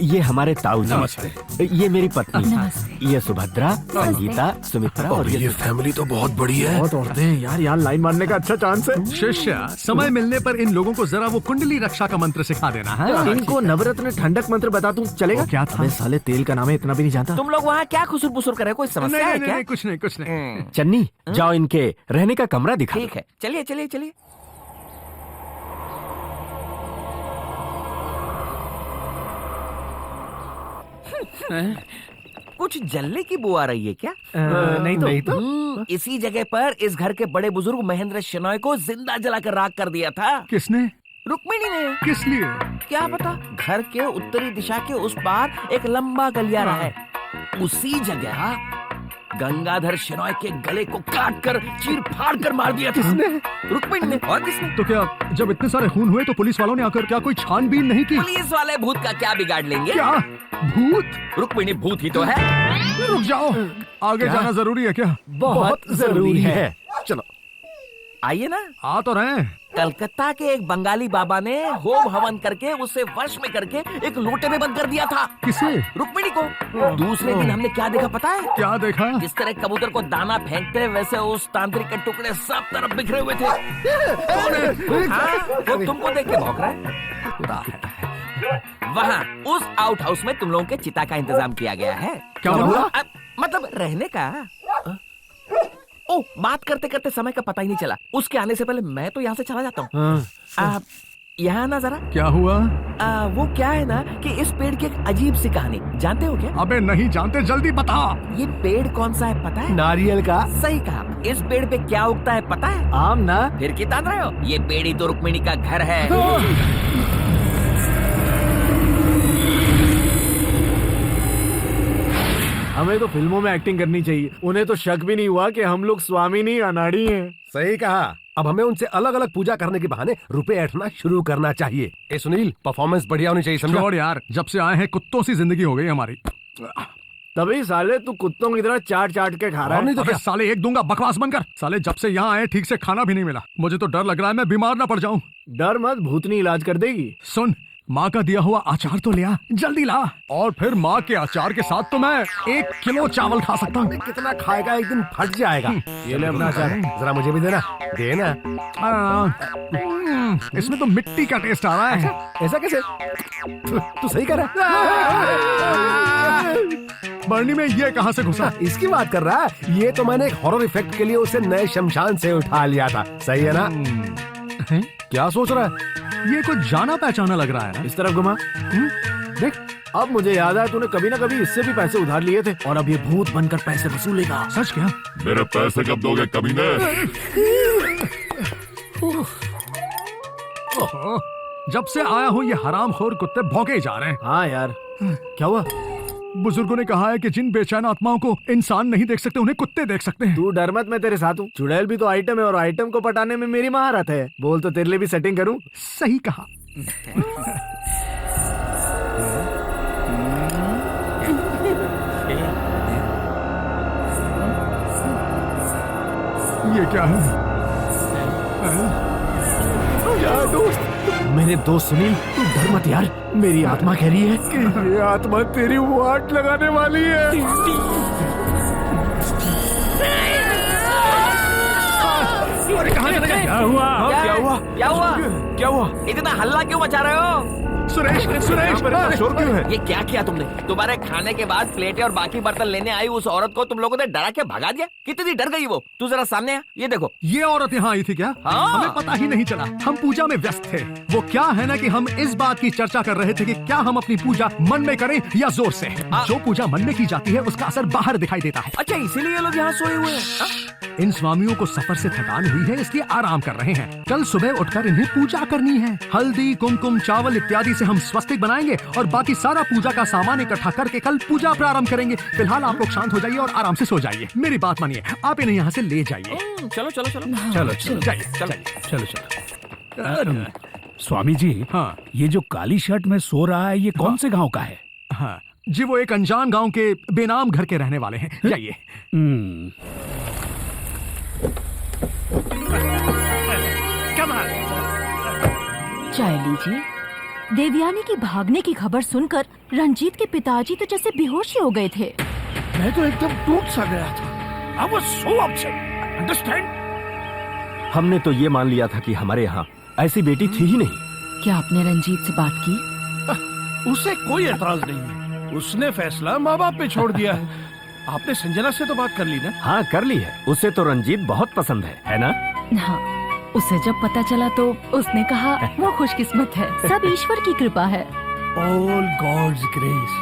ये हमारे ताऊ जी। नमस्ते। ये मेरी पत्नी। ये सुभद्रा, संगीता, सुमित्रा और ये फैमिली तो बहुत बड़ी है। बहुत औरतें हैं यार, यहाँ लाइन मारने का अच्छा चांस है। शिष्य, समय मिलने पर इन लोगों को जरा वो कुंडली रक्षा का मंत्र सिखा देना है। इनको नवरत्न ठंडक मंत्र बता दूं चलेगा? वो क्या था? अबे साले तेल का नाम है, इतना भी नहीं जानता। तुम लोग वहाँ क्या खुसुर पुसुर कर रहे हो? कोई समस्या नहीं, है नहीं, क्या? नहीं, कुछ नहीं, कुछ नहीं। चन्नी, जाओ इनके रहने का कमरा दिखा। ठीक है, चलिए चलिए चलिए। कुछ जलने की बू आ रही है क्या? नहीं तो इसी जगह पर इस घर के बड़े बुजुर्ग महेंद्र शेनॉय को जिंदा जलाकर राख कर दिया था। किसने? रुक्मिणी ने। किस लिए? क्या पता। घर के उत्तरी दिशा के उस पार एक लंबा गलियारा है, उसी जगह गंगाधर शेनॉय के गले को काट कर चीर फाड़ कर मार दिया था। किसने? रुक्मिणी ने। और किसने? तो क्या जब इतने सारे खून हुए तो पुलिस वालों ने आकर क्या कोई छानबीन नहीं की? पुलिस वाले भूत का क्या बिगाड़ लेंगे? क्या भूत? रुक्मिणी भूत ही तो है। रुक जाओ, आगे जाना जरूरी है क्या? बहुत जरूरी है। चलो आइए ना। आ तो रहे हैं। कलकत्ता के एक बंगाली बाबा ने होम हवन करके उसे वश में करके एक लोटे में बंद कर दिया था। किसे? रुक्मिणी को। दूसरे दिन हमने क्या देखा पता है? क्या देखा? जिस तरह कबूतर को दाना फेंकते वैसे उस तांत्रिक के टुकड़े सब तरफ बिखरे हुए थे। हाँ, वो तुमको देख के भौंक रहा है। वहाँ उस आउट हाउस में तुम लोगों के चिता का इंतजाम किया गया है। क्या हुआ? मतलब रहने का। ओह, बात करते करते समय का पता ही नहीं चला। उसके आने से पहले मैं तो यहाँ से चला जाता हूँ। यहाँ ना जरा। क्या हुआ? वो क्या है ना कि इस पेड़ की एक अजीब सी कहानी जानते हो क्या? अबे नहीं जानते, जल्दी बता। ये पेड़ कौन सा है पता है? नारियल का। सही कहा। इस पेड़ पे क्या उगता है पता है? आम ना। फिर की तान रहे हो? ये पेड़ ही तो रुक्मिणी का घर है। हमें तो फिल्मों में एक्टिंग करनी चाहिए। उन्हें तो शक भी नहीं हुआ कि हम लोग स्वामिनी अनाड़ी हैं। सही कहा। अब हमें उनसे अलग अलग पूजा करने के बहाने रुपए ऐंठना शुरू करना चाहिए। ए सुनील, परफॉर्मेंस बढ़िया होनी चाहिए, समझा? छोड़ यार, जब से आए हैं कुत्तों सी जिंदगी हो गई हमारी। तभी साले तू कुत्तों की तरह चाट चाट के खा रहा और है। नहीं तो अबे क्या? साले एक दूंगा, बकवास बनकर। साले जब से यहाँ आए ठीक से खाना भी नहीं मिला। मुझे तो डर लग रहा है मैं बीमार ना पड़ जाऊं। डर मत, भूतनी इलाज कर देगी। सुन, माँ का दिया हुआ अचार तो लिया, जल्दी ला। और फिर माँ के अचार के साथ तो मैं 1 किलो चावल खा सकता हूँ। कितना खाएगा, एक दिन फट जाएगा। ये ले अपना अचार, जरा मुझे भी देना। देना। इसमें तो मिट्टी का टेस्ट आ रहा है। ऐसा कैसे? तू सही कर रहा है। बर्नी में ये कहाँ से घुसा? इसकी बात कर रहा है। ये तो मैंने एक हॉरर इफेक्ट के लिए उसे नए शमशान से उठा लिया था। सही है ना? क्या सोच रहा है? ये कुछ जाना पहचाना लग रहा है ना। इस तरफ घुमा। देख, अब मुझे याद है तूने कभी ना कभी इससे भी पैसे उधार लिए थे और अब ये भूत बनकर पैसे वसूलेगा। सच क्या? मेरे पैसे कब दोगे कमीने? जब से आया हूँ ये हरामखोर कुत्ते भौंके जा रहे हैं। हाँ यार, क्या हुआ? बुजुर्गों ने कहा है कि जिन बेचैन आत्माओं को इंसान नहीं देख सकते उन्हें कुत्ते देख सकते हैं। तू डर मत, मैं तेरे साथ हूँ। चुड़ैल भी तो आइटम है और आइटम को पटाने में मेरी महारत है। बोल तो तेरे लिए भी सेटिंग करूँ? सही कहा। ये क्या है? यार दोस्त, मेरे दोस्त सुनील, तू डर मत यार। मेरी आत्मा कह रही है कि ये आत्मा तेरी वाट लगाने वाली है। अरे कहाँ चले गए? क्या हुआ? क्या हुआ? क्या हुआ? क्या हुआ? इतना हल्ला क्यों मचा रहे हो? सुरेश, सुरेश, शोर क्यों है? ये क्या किया तुमने? तुम्हारे खाने के बाद प्लेटें और बाकी बर्तन लेने आई उस औरत को तुम लोगों ने डरा के भगा दिया। कितनी डर गई वो। तू जरा सामने आ, ये देखो। ये औरत यहाँ आई थी क्या? हाँ। हमें पता ही नहीं चला। हम पूजा में व्यस्त थे। वो क्या है ना कि हम इस बात की चर्चा कर रहे थे कि क्या हम अपनी पूजा मन में करें या जोर से। जो पूजा मन में की जाती है उसका असर बाहर दिखाई देता है। अच्छा, इसीलिए ये लोग यहाँ सोए हुए हैं। इन स्वामियों को सफर से थकान हुई है, इसलिए आराम कर रहे हैं। कल सुबह उठकर इन्हें पूजा करनी है। हल्दी, कुमकुम, चावल इत्यादि से हम स्वस्तिक बनाएंगे और बाकी सारा पूजा का सामान इकट्ठा करके कल पूजा प्रारंभ करेंगे। फिलहाल आप लोग शांत हो जाइए और आराम से सो जाइए। मेरी बात मानिए, आप इन्हें यहाँ से ले जाइए। चलो चलो चलो चलो चलो जाइए, चलो चलो। स्वामी जी, हाँ। ये जो काली शर्ट में सो रहा है ये कौन से गांव का है? हाँ जी, वो एक अनजान गांव के बेनाम घर के रहने वाले हैं। जाइए। चाय लीजिए। देवयानी की भागने की खबर सुनकर रंजीत के पिताजी तो जैसे बेहोश ही हो गए थे। मैं तो एकदम टूट सा गया था। I was so upset. Understand? हमने तो ये मान लिया था कि हमारे यहाँ ऐसी बेटी थी ही नहीं। क्या आपने रंजीत से बात की? उसे कोई एतराज नहीं है। उसने फैसला माँ बाप पे छोड़ दिया है। आपने संजना से तो बात कर ली ना? हाँ, कर ली है। उसे तो रंजीत बहुत पसंद है ना? हाँ, उसे जब पता चला तो उसने कहा वो खुशकिस्मत है, सब ईश्वर की कृपा है। All God's grace.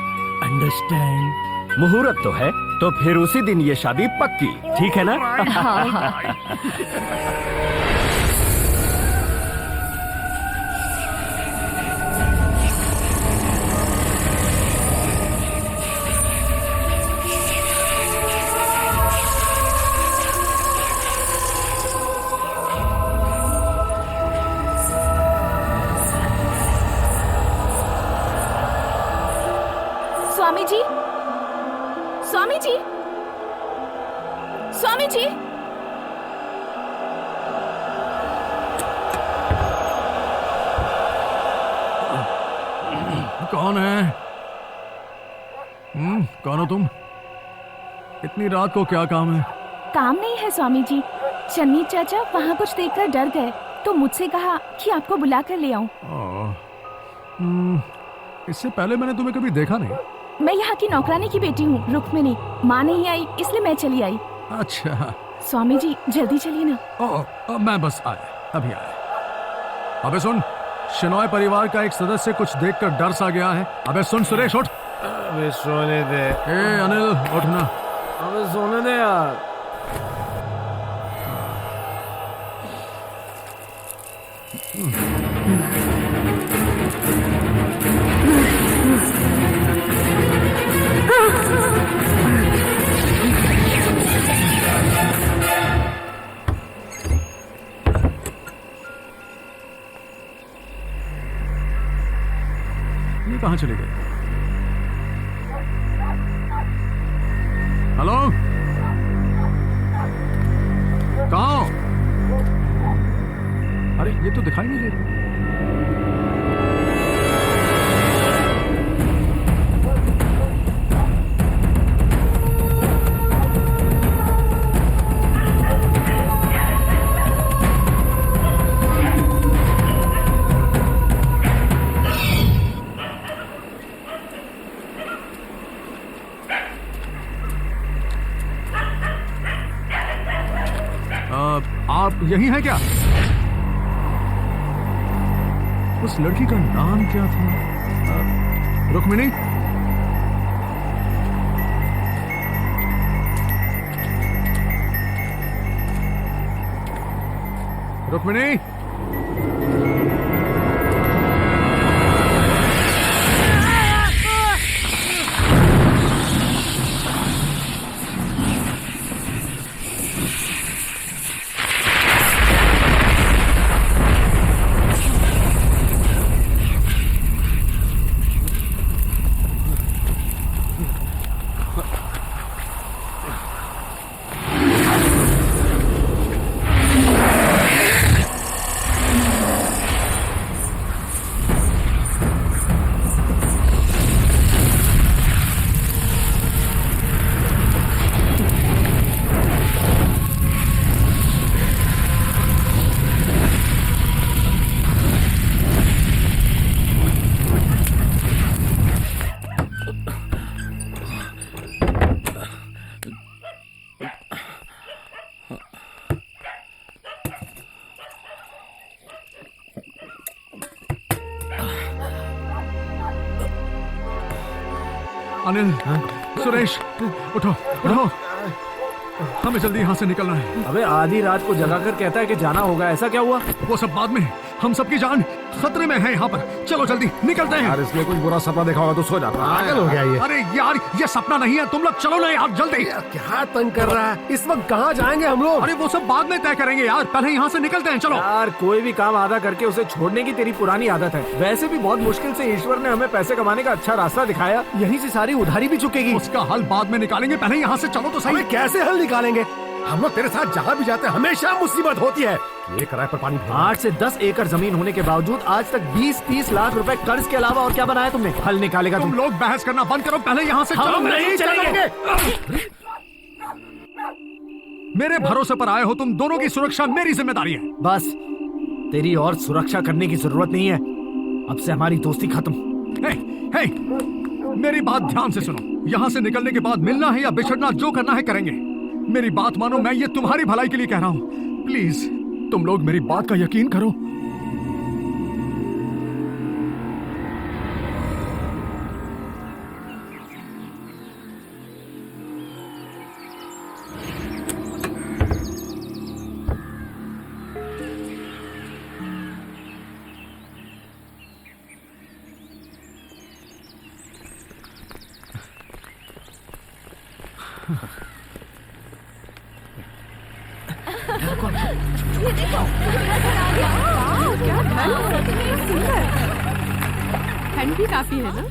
Understand? मुहूर्त तो है, तो फिर उसी दिन ये शादी पक्की, ठीक है ना? हाँ हाँ। स्वामी जी, स्वामी जी। कौन है? कौन हो तुम? इतनी रात को क्या काम है? काम नहीं है स्वामी जी, चन्नी चाचा वहाँ कुछ देखकर डर गए तो मुझसे कहा कि आपको बुला कर ले आऊं। इससे पहले मैंने तुम्हें कभी देखा नहीं। मैं यहाँ की नौकरानी की बेटी हूँ, रुक्मिणी। माँ नहीं आई इसलिए मैं चली आई। अच्छा। स्वामी जी जल्दी चलिए ना। मैं बस आया, अभी आया। अबे सुन, शेनॉय परिवार का एक सदस्य कुछ देखकर डर सा गया है। अबे सुन सुरेश, उठ। अबे सोने दे। ए अनिल, उठना। अबे सोने दे यार। ये कहाँ चले गए? हेलो, कहाँ हो? अरे ये तो दिखाई नहीं दे रहा। आप यही हैं क्या? उस लड़की का नाम क्या था? रुक्मिणी? रुक्मिणी? अनिल, सुरेश, उठो उठो, हमें जल्दी यहाँ से निकलना है। अबे आधी रात को जगाकर कहता है कि जाना होगा, ऐसा क्या हुआ? वो सब बाद में, हम सबकी जान खतरे में है यहाँ पर। चलो जल्दी निकलते हैं। यार इसने कुछ बुरा सपना देखा होगा तो सो जाता। पागल हो गया ये। अरे यार ये सपना नहीं है, तुम लोग चलो ना यार जल्दी। क्या तंग कर रहा है? इस वक्त कहाँ जाएंगे हम लोग? अरे वो सब बाद में तय करेंगे यार, पहले यहाँ से निकलते हैं। चलो यार कोई भी काम आधा करके उसे छोड़ने की तेरी पुरानी आदत है। वैसे भी बहुत मुश्किल से ईश्वर ने हमें पैसे कमाने का अच्छा रास्ता दिखाया, यहीं से सारी उधारी भी चुकेगी। उसका हल बाद में निकालेंगे, पहले यहाँ से चलो तो सही। हमें कैसे हल निकालेंगे? हम लोग तेरे साथ जहाँ भी जाते हैं हमेशा मुसीबत होती है। ये किराए पर पानी 8 से 10 एकड़ जमीन होने के बावजूद आज तक 20-30 लाख रुपए कर्ज के अलावा और क्या बनाया तुमने? हल निकालेगा तुम लोग बहस करना बंद करो, पहले यहाँ से चलो। हम नहीं चलेंगे। मेरे भरोसे पर आए हो तुम, दोनों की सुरक्षा मेरी जिम्मेदारी है। बस तेरी और सुरक्षा करने की जरूरत नहीं है, अब से हमारी दोस्ती खत्म। हे, मेरी बात ध्यान से सुनो। यहाँ से निकलने के बाद मिलना है या बिछड़ना, जो करना है करेंगे। मेरी बात मानो, मैं ये तुम्हारी भलाई के लिए कह रहा हूँ। प्लीज तुम लोग मेरी बात का यकीन करो। ठंड भी काफी है ना?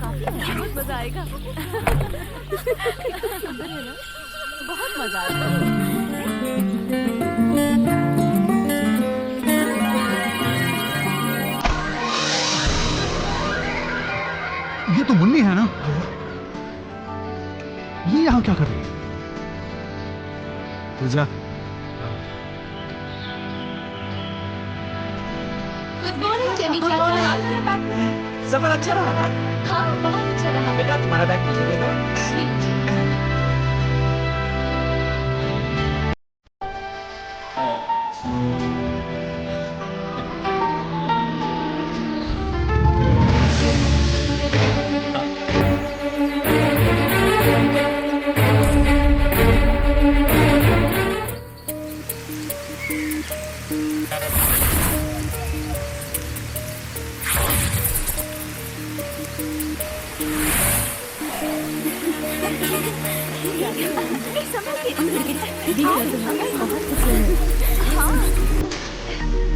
मजा आएगा। मजा आता है। ये तो मुन्नी है ना? ये यहाँ क्या कर रही है? पूजा, सफर अच्छा रहा। हाँ, बहुत अच्छा रहा। बेटा तुम्हारा बैग मुझे दे दो।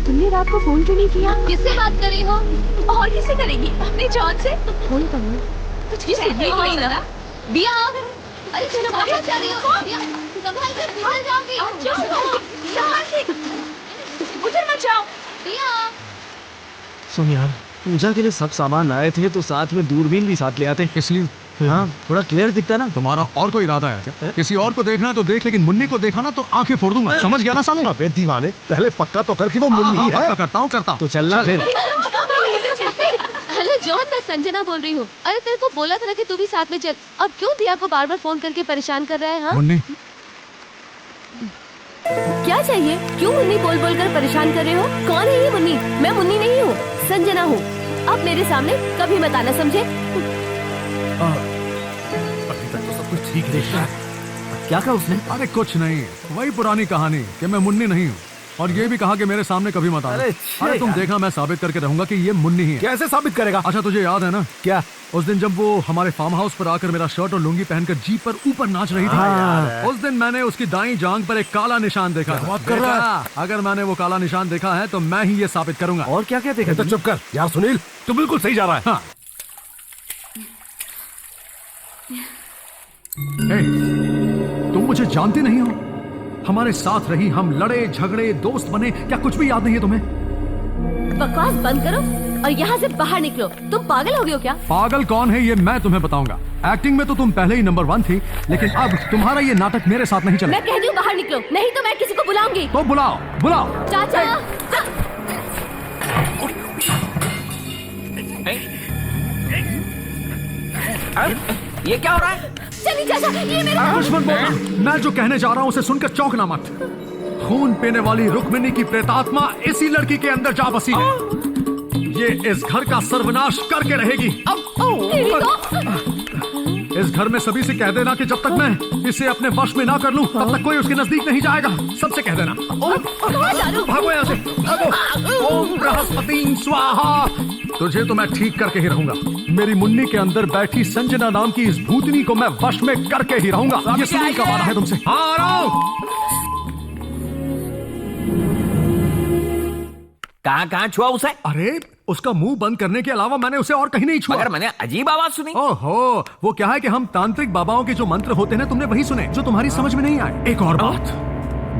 तुमने रात को फोन क्यों नहीं किया? किससे बात कर रही हो? और किससे करेगी? अपने जॉन से? फोन करो। कुछ नहीं होई ना। दिया, अरे चलो बाहर जा रही हो। दिया, संभाल कर बाहर जाओगी। जाओ, संभाल के। उधर मत जाओ। दिया। सुन यार, पूजा के लिए सब सामान लाए थे तो साथ में दूरबीन भी साथ ले आते। इसलिए हाँ, थोड़ा क्लियर दिखता ना। तुम्हारा और कोई इरादा है क्या? किसी और को देखना है तो देख, लेकिन मुन्नी को देखा ना तो आंखें फोड़ दूंगा। समझ गया ना साले? अबे दीवाने, पहले पक्का तो कर कि वो मुन्नी है। पक्का करता हूँ, करता हूँ। तो चलना फिर। हेलो जॉन, मैं संजना बोल रही हूँ। अरे तेरे को बोला था ना कि तू भी साथ में चल। अब क्यों दिया को बार बार फोन करके परेशान कर रहा है? हाँ, मुन्नी, क्या चाहिए? क्यों मुन्नी बोल बोल कर परेशान कर रहे हो? कौन है ये मुन्नी? मैं मुन्नी नहीं हूँ, संजना हूँ। अब मेरे सामने कभी मत आना, समझे? अभी तक तो सब कुछ ठीक देखता है। क्या कहा उसने? अरे कुछ नहीं, वही पुरानी कहानी कि मैं मुन्नी नहीं हूँ, और ये भी कहा कि मेरे सामने कभी मत आना। अरे तुम देखना, मैं साबित करके रहूंगा कि ये मुन्नी ही है। कैसे साबित करेगा? अच्छा तुझे याद है ना क्या? उस दिन जब वो हमारे फार्म हाउस पर आकर मेरा शर्ट और लुंगी पहनकर जीप पर ऊपर नाच रही थी, उस दिन मैंने उसकी दाईं जांघ पर एक काला निशान देखा। बात कर रहा है? अगर मैंने वो काला निशान देखा है तो मैं ही ये साबित करूंगा। और क्या क्या देखा? तो चुप कर यार सुनील, तू बिल्कुल सही जा रहा है। हाँ। हे, तुम मुझे जानते नहीं हो? हमारे साथ रही, हम लड़े झगड़े, दोस्त बने, क्या कुछ भी याद नहीं है तुम्हें? बकवास बंद करो और यहाँ से बाहर निकलो। तुम पागल हो गए हो क्या? पागल कौन है ये मैं तुम्हें बताऊंगा। एक्टिंग में तो तुम पहले ही नंबर 1 थी, लेकिन अब तुम्हारा ये नाटक मेरे साथ नहीं चला। मैं कह रही हूँ बाहर निकलो, नहीं तो मैं किसी को बुलाऊंगी। तो बुलाओ, बुलाओ। चाचा, ये क्या हो रहा है? चलिए चाचा, ये मेरा कुछ मत बोलना। मैं जो कहने जा रहा हूँ उसे सुनकर चौंकना मत। खून पीने वाली रुक्मिणी की प्रेतात्मा इसी लड़की के अंदर जा बसी है। ये इस घर का सर्वनाश करके रहेगी। तेरी तो इस घर में सभी से कह देना कि जब तक मैं इसे अपने वश में ना कर लूं, तब तक कोई उसके नजदीक नहीं जाएगा। सबसे कह देना। भागो यहाँ से, भागो। ओम बृहस्पति स्वाहा। तुझे तो मैं ठीक करके ही रहूंगा। मेरी मुन्नी के अंदर बैठी संजना नाम की इस भूतनी को मैं वश में करके ही रहूंगा। ये सुनील का वादा है तुमसे। हाँ, आ रहा हूं। कहाँ छुआ उसे? अरे उसका मुंह बंद करने के अलावा मैंने उसे और कहीं नहीं छुआ। मगर मैंने अजीब आवाज सुनी। ओहो, वो क्या है कि हम तांत्रिक बाबाओं के जो मंत्र होते हैं तुमने वही सुने जो तुम्हारी समझ में नहीं आए। एक और बात,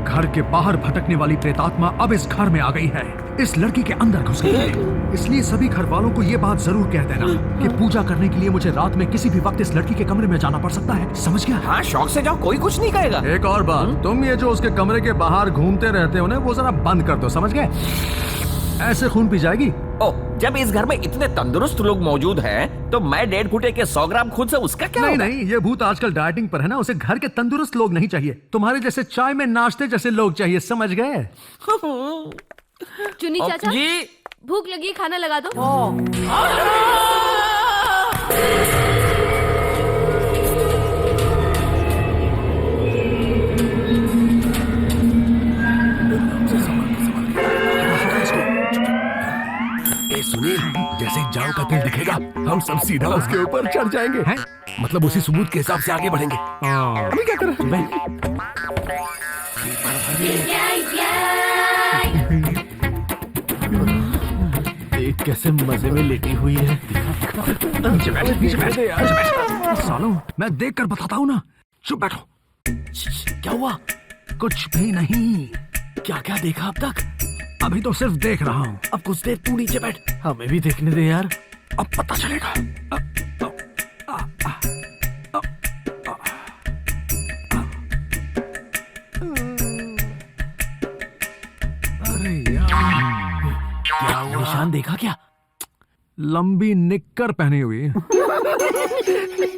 घर के बाहर भटकने वाली प्रेतात्मा अब इस घर में आ गई है, इस लड़की के अंदर घुस गई है। इसलिए सभी घर वालों को ये बात जरूर कह देना कि पूजा करने के लिए मुझे रात में किसी भी वक्त इस लड़की के कमरे में जाना पड़ सकता है। समझ गया? हाँ, शौक से जाओ, कोई कुछ नहीं कहेगा। एक और बात, तुम ये जो उसके कमरे के बाहर घूमते रहते हो ना, वो जरा बंद कर दो। समझ गए? ऐसे खून पी जाएगी। ओ, जब इस घर में इतने तंदुरुस्त लोग मौजूद हैं, तो मैं 1.5 फुटे के 100 ग्राम खुद से उसका क्या नहीं होगा? नहीं, ये भूत आजकल डाइटिंग पर है ना, उसे घर के तंदुरुस्त लोग नहीं चाहिए, तुम्हारे जैसे चाय में नाश्ते जैसे लोग चाहिए। समझ गए? चुनी चाचा, जी, भूख लगी, खाना लगा दो। सुनील, जैसे ही जाओ का तेल दिखेगा हम सब सीधा उसके ऊपर चढ़ जाएंगे। हैं? मतलब उसी सबूत के हिसाब से आगे बढ़ेंगे। अभी क्या कर रहे हैं? देख कैसे मजे में लेटी हुई है। सालों, मैं देख कर बताता हूँ ना। चुप बैठो। क्या हुआ? कुछ भी नहीं, क्या क्या देखा अब तक? अभी तो सिर्फ देख रहा हूँ। अब कुछ देर तू नीचे बैठ, हमें भी देखने दे यार। अब पता चलेगा। अरे यार, क्या हुआ? निशान देखा क्या? लंबी निक्कर पहनी हुई है।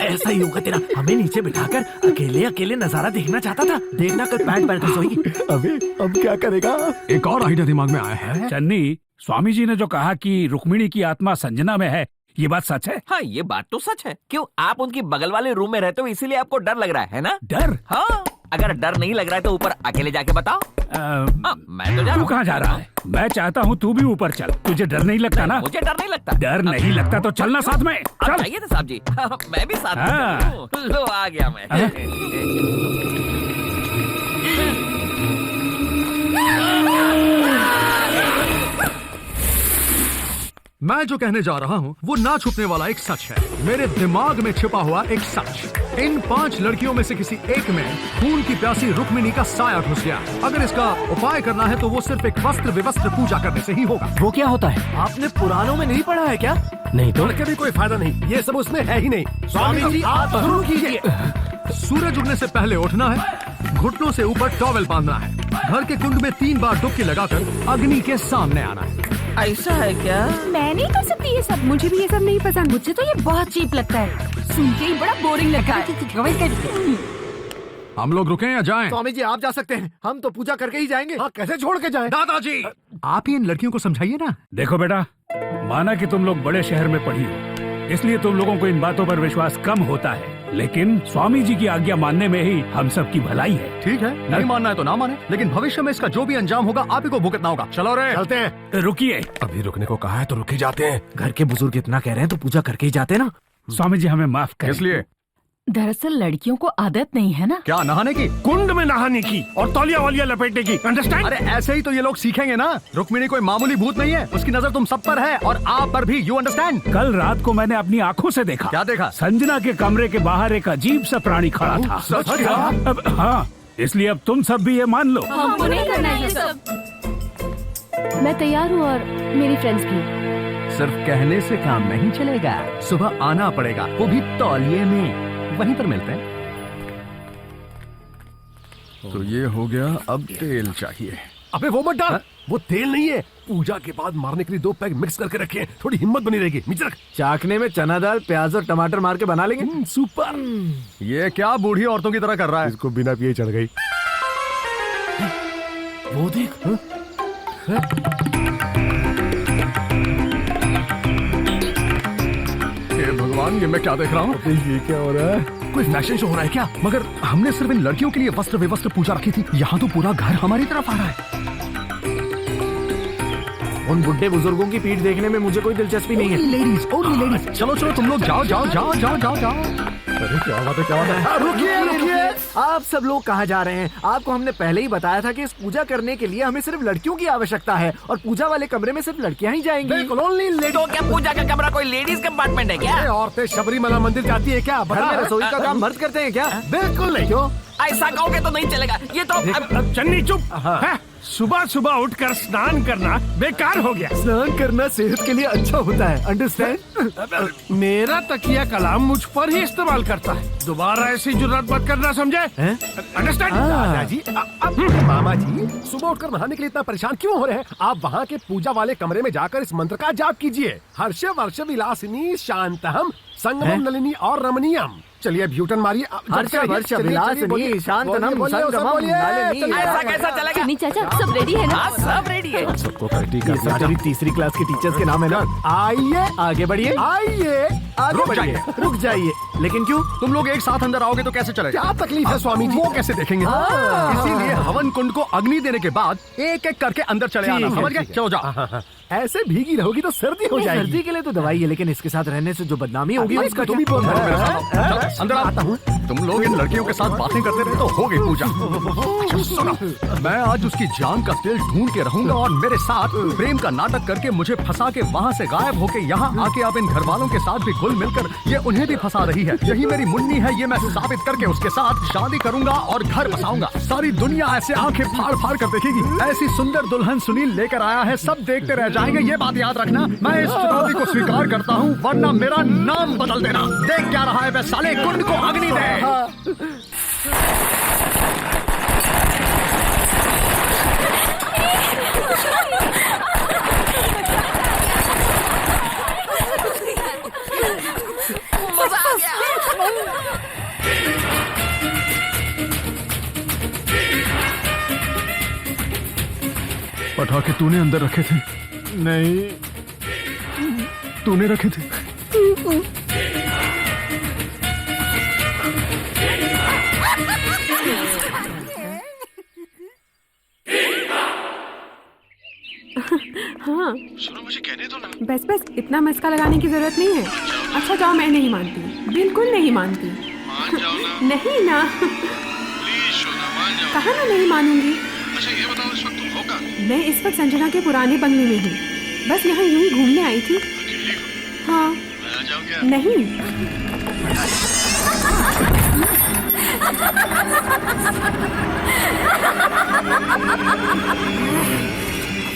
ऐसा ही होगा तेरा। हमें नीचे बिठाकर अकेले अकेले नजारा देखना चाहता था। देखना कल पैंट पहन कर सोएगी। अबे अब क्या करेगा? एक और आइडिया दिमाग में आया है। चन्नी, स्वामी जी ने जो कहा कि रुक्मिणी की आत्मा संजना में है, ये बात सच है? हाँ, ये बात तो सच है। क्यों, आप उनकी बगल वाले रूम में रहते हो इसीलिए आपको डर लग रहा है ना? डर? हाँ, अगर डर नहीं लग रहा है तो ऊपर अकेले जाके बताओ। हाँ, मैं तो जा तू कहाँ जा रहा है? मैं चाहता हूँ तू भी ऊपर चल। तुझे डर नहीं लगता ना? मुझे डर नहीं लगता। डर नहीं लगता तो चलना साथ में। अब चल। चाहिए था साहब जी। मैं भी साथ में हाँ। चलूं। लो आ गया मैं। मैं जो कहने जा रहा हूँ वो ना छुपने वाला एक सच है, मेरे दिमाग में छिपा हुआ एक सच। इन 5 लड़कियों में से किसी एक में खून की प्यासी रुक्मिणी का साया घुस गया। अगर इसका उपाय करना है तो वो सिर्फ एक वस्त्र विवस्त्र पूजा करने से ही होगा। वो क्या होता है? आपने पुराणों में नहीं पढ़ा है क्या? नहीं तो भी कोई फायदा नहीं, ये सब उसमें है ही नहीं। स्वामी जी आप शुरू कीजिए। सूरज उगने से पहले उठना है, घुटनों से ऊपर टॉवेल बांधना है, घर के कुंड में 3 बार डुबकी लगाकर अग्नि के सामने आना है। ऐसा है क्या? मैं नहीं कर सकती ये सब, मुझे भी ये सब नहीं पसंद। मुझे तो ये बहुत चीप लगता है, सुन के ही बड़ा बोरिंग लगता है। हम लोग रुकें या जाएं? स्वामी जी आप जा सकते हैं, हम तो पूजा करके ही जाएंगे। हाँ, कैसे छोड़ के जाए? दादाजी, आप ही इन लड़कियों को समझाइए ना। देखो बेटा, माना कि तुम लोग बड़े शहर में पढ़ी हो, इसलिए तुम लोगों को इन बातों पर विश्वास कम होता है, लेकिन स्वामी जी की आज्ञा मानने में ही हम सब की भलाई है। ठीक है, नहीं मानना है तो ना माने, लेकिन भविष्य में इसका जो भी अंजाम होगा आप ही को भुगतना होगा। चलो रे, चलते हैं। रुकिए। अभी रुकने को कहा है तो रुक ही जाते हैं। घर के बुजुर्ग इतना कह रहे हैं तो पूजा करके ही जाते ना। स्वामी जी हमें माफ करें। इसलिए दरअसल लड़कियों को आदत नहीं है ना। क्या नहाने की? कुंड में नहाने की और तौलिया वालिया लपेटने की। अंडरस्टैंड? अरे ऐसे ही तो ये लोग सीखेंगे ना। रुक्मिणी कोई मामूली भूत नहीं है, उसकी नजर तुम सब पर है और आप पर भी। You understand? कल रात को मैंने अपनी आंखों से देखा। क्या देखा? संजना के कमरे के बाहर एक अजीब सा प्राणी खड़ा था। सच क्या? अब हाँ, इसलिए अब तुम सब भी ये मान लो। हमको नहीं करना ये सब। मैं तैयार हूँ और मेरी फ्रेंड्स भी। सिर्फ कहने से काम नहीं चलेगा, सुबह आना पड़ेगा, वो भी तौलिए में। वहीं पर मिलते हैं। तो ये हो गया, अब तेल चाहिए। अबे वो मत डाल, वो तेल नहीं है। पूजा के बाद मारने के लिए 2 पैक मिक्स करके रखे हैं, थोड़ी हिम्मत बनी रहेगी। नीचे रख। चाकने में चना दाल, प्याज और टमाटर मार के बना लेंगे। सुपर। ये क्या बूढ़ी औरतों की तरह कर रहा है? इसको बिना पिए चढ़ गई। वो देख। हे भगवान, ये मैं क्या देख रहा हूँ? ये क्या हो रहा है? कोई फैशन शो हो रहा है क्या? मगर हमने सिर्फ इन लड़कियों के लिए वस्त्र विवस्त्र पूजा रखी थी, यहाँ तो पूरा घर हमारी तरफ आ रहा है। उन बुढ़े बुजुर्गों की पीठ देखने में मुझे कोई दिलचस्पी नहीं है। Only ladies. चलो चलो तुम लोग जाओ जाओ जाओ जाओ जाओ जाओ। अरे क्या बात है, क्या बात है? रुकिए रुकिए, आप सब लोग कहाँ जा रहे हैं? आपको हमने पहले ही बताया था कि इस पूजा करने के लिए हमें सिर्फ लड़कियों की आवश्यकता है और पूजा वाले कमरे में सिर्फ लड़कियां ही जाएंगी। बिल्कुल, ओनली लेडीज। तो क्या पूजा का कमरा कोई लेडीज कंपार्टमेंट है क्या? अरे औरतें शबरीमला मंदिर जाती है क्या? घर में रसोई का काम मर्द करते हैं क्या? बिल्कुल नहीं। क्यों? ऐसा कहोगे तो नहीं चलेगा। ये तो अब चन्नी चुप। सुबह सुबह उठकर स्नान करना बेकार हो गया। स्नान करना सेहत के लिए अच्छा होता है, अंडरस्टैंड? मेरा तकिया कलाम मुझ पर ही इस्तेमाल करता है, दोबारा ऐसी जुर्रत मत करना, समझे? अंडरस्टैंड? दादाजी, मामा जी, सुबह उठकर नहाने के लिए इतना परेशान क्यों हो रहे हैं? आप वहाँ के पूजा वाले कमरे में जाकर इस मंत्र का जाप कीजिए। हर्ष वर्ष विलासिनी शांतहम संगमम नलिनी और रमणीयम। चलिए ब्यूटन मारिए। हर्ष वर्ष विलासिनी शांतनम संगमम नलिनी। ऐसा कैसा चलेगा? चन्नी चाचा सब रेडी है ना? हाँ, सब रेडी है। सबको करेक्ट ये सारी तीसरी क्लास के टीचर्स के नाम है ना। आइए आगे बढ़िए, आइए, आगे रुक बढ़िए। जाइए। रुक जाइए। लेकिन क्यों? तुम लोग एक साथ अंदर आओगे तो कैसे चलेगा? क्या तकलीफ है स्वामी जी? वो कैसे देखेंगे? इसीलिए हवन कुंड को अग्नि देने के बाद एक एक करके अंदर चले आना, ठीक है, समझ गए? ठीक है। चलो जाओ। ऐसे भीगी रहोगी तो सर्दी हो जाएगी। सर्दी के लिए तो दवाई है, लेकिन इसके साथ रहने से जो बदनामी होगी उसका तुम भी क्या? बोल रहे हो। मेरे साथ अंदर आता हूँ। तुम लोग इन लड़कियों के साथ बातें करते रहे तो हो गई पूजा। अच्छा, सुनो, मैं आज उसकी जान का तिल ढूंढ के रहूंगा और मेरे साथ प्रेम का नाटक करके मुझे फंसा के वहाँ से गायब होके यहाँ आके आप इन घर वालों के साथ भी घुल मिलकर ये उन्हें भी फंसा रही है। यही मेरी मुन्नी है, ये मैं साबित करके उसके साथ शादी करूंगा और घर बसाऊंगा। सारी दुनिया ऐसे आंखें फाड़ फाड़ कर देखेगी। ऐसी सुंदर दुल्हन सुनील लेकर आया है, सब देखते रह जाएंगे। ये बात याद रखना, मैं इस चुनौती को स्वीकार करता हूँ, वरना मेरा नाम बदल देना। देख क्या रहा है वह साले, कुंड को अग्नि दे। पटाखे तूने अंदर रखे थे? नहीं, तूने रखे थे? हाँ मुझे कहने दो ना। बस बस इतना मस्का लगाने की जरूरत नहीं है। अच्छा जाओ, मैं नहीं मानती, बिल्कुल नहीं मानती। मान जाओ ना। नहीं ना, प्लीज सोना मान जाओ। कहाँ ना नहीं मानूंगी। अच्छा ये बताओ, इस वक्त तुम हो कहाँ? मैं इस वक्त संजना के पुराने बंगले में हूँ। बस यहाँ यूं ही घूमने आई थी। हाँ। मैं आ जाऊँ क्या? नहीं।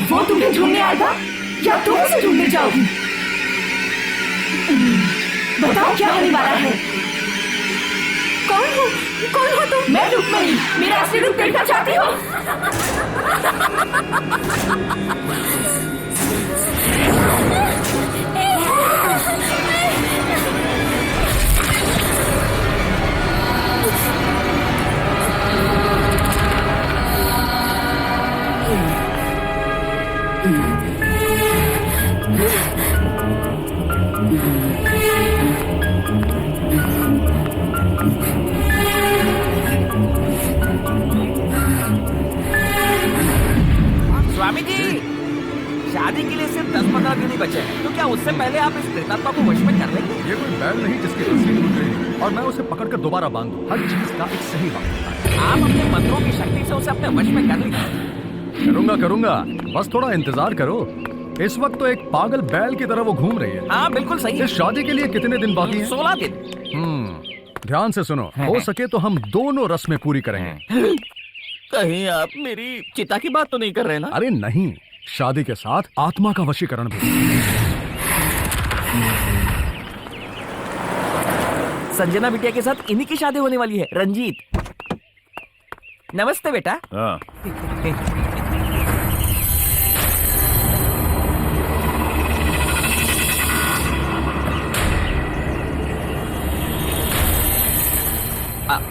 वो तुम्हें ढूंढने आएगा या तुम उसे ढूंढने जाओगी? बताओ क्या होने वाला है? कौन हो तुम? मैं रुक्मिणी, मेरा असली रूप देखना चाहती हो? स्वामी जी, शादी के लिए सिर्फ 10-15 दिन ही बचे हैं, तो क्या उससे पहले आप इस प्रेतात्मा को वश में कर लेंगे? ये कोई बैल नहीं जिसकी रस्सी टूट गई और मैं उसे पकड़कर दोबारा बांध दूं। हर चीज का एक सही वक्त होता है। आप अपने मंत्रों की शक्ति से उसे अपने वश में कर लीजिए। करूंगा, बस थोड़ा इंतजार करो। इस वक्त तो एक पागल बैल की तरह वो घूम रही है। हाँ बिल्कुल सही। इस शादी के लिए कितने दिन बाकी हैं? 16 दिन। ध्यान से सुनो, हो सके तो हम दोनों रस्में पूरी करेंगे। कहीं आप मेरी चिता की बात तो नहीं कर रहे ना? अरे नहीं, शादी के साथ आत्मा का वशीकरण भी। संजना बिटिया के साथ इन्हीं की शादी होने वाली है, रंजीत। नमस्ते बेटा। हाँ।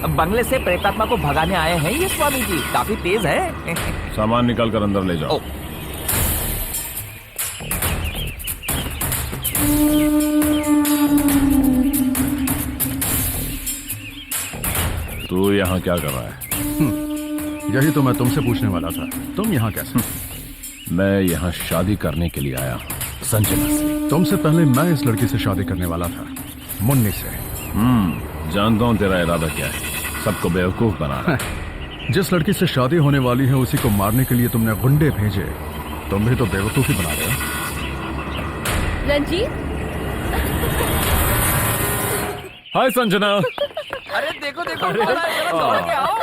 बंगले से प्रेतात्मा को भगाने आए हैं ये स्वामी जी, काफी तेज है। सामान निकाल कर अंदर ले जाओ। तू यहाँ क्या कर रहा है? यही तो मैं तुमसे पूछने वाला था, तुम यहाँ कैसे? मैं यहाँ शादी करने के लिए आया हूँ, संजना से। तुमसे पहले मैं इस लड़की से शादी करने वाला था, मुन्नी से। जानता हूँ तेरा इरादा क्या है, सबको बेवकूफ बनाना है। जिस लड़की से शादी होने वाली है उसी को मारने के लिए तुमने गुंडे भेजे, तुम भी तो बेवकूफी बना रहे हो। रंजीत, हाय संजना। अरे देखो देखो, जरा दौड़ के आओ।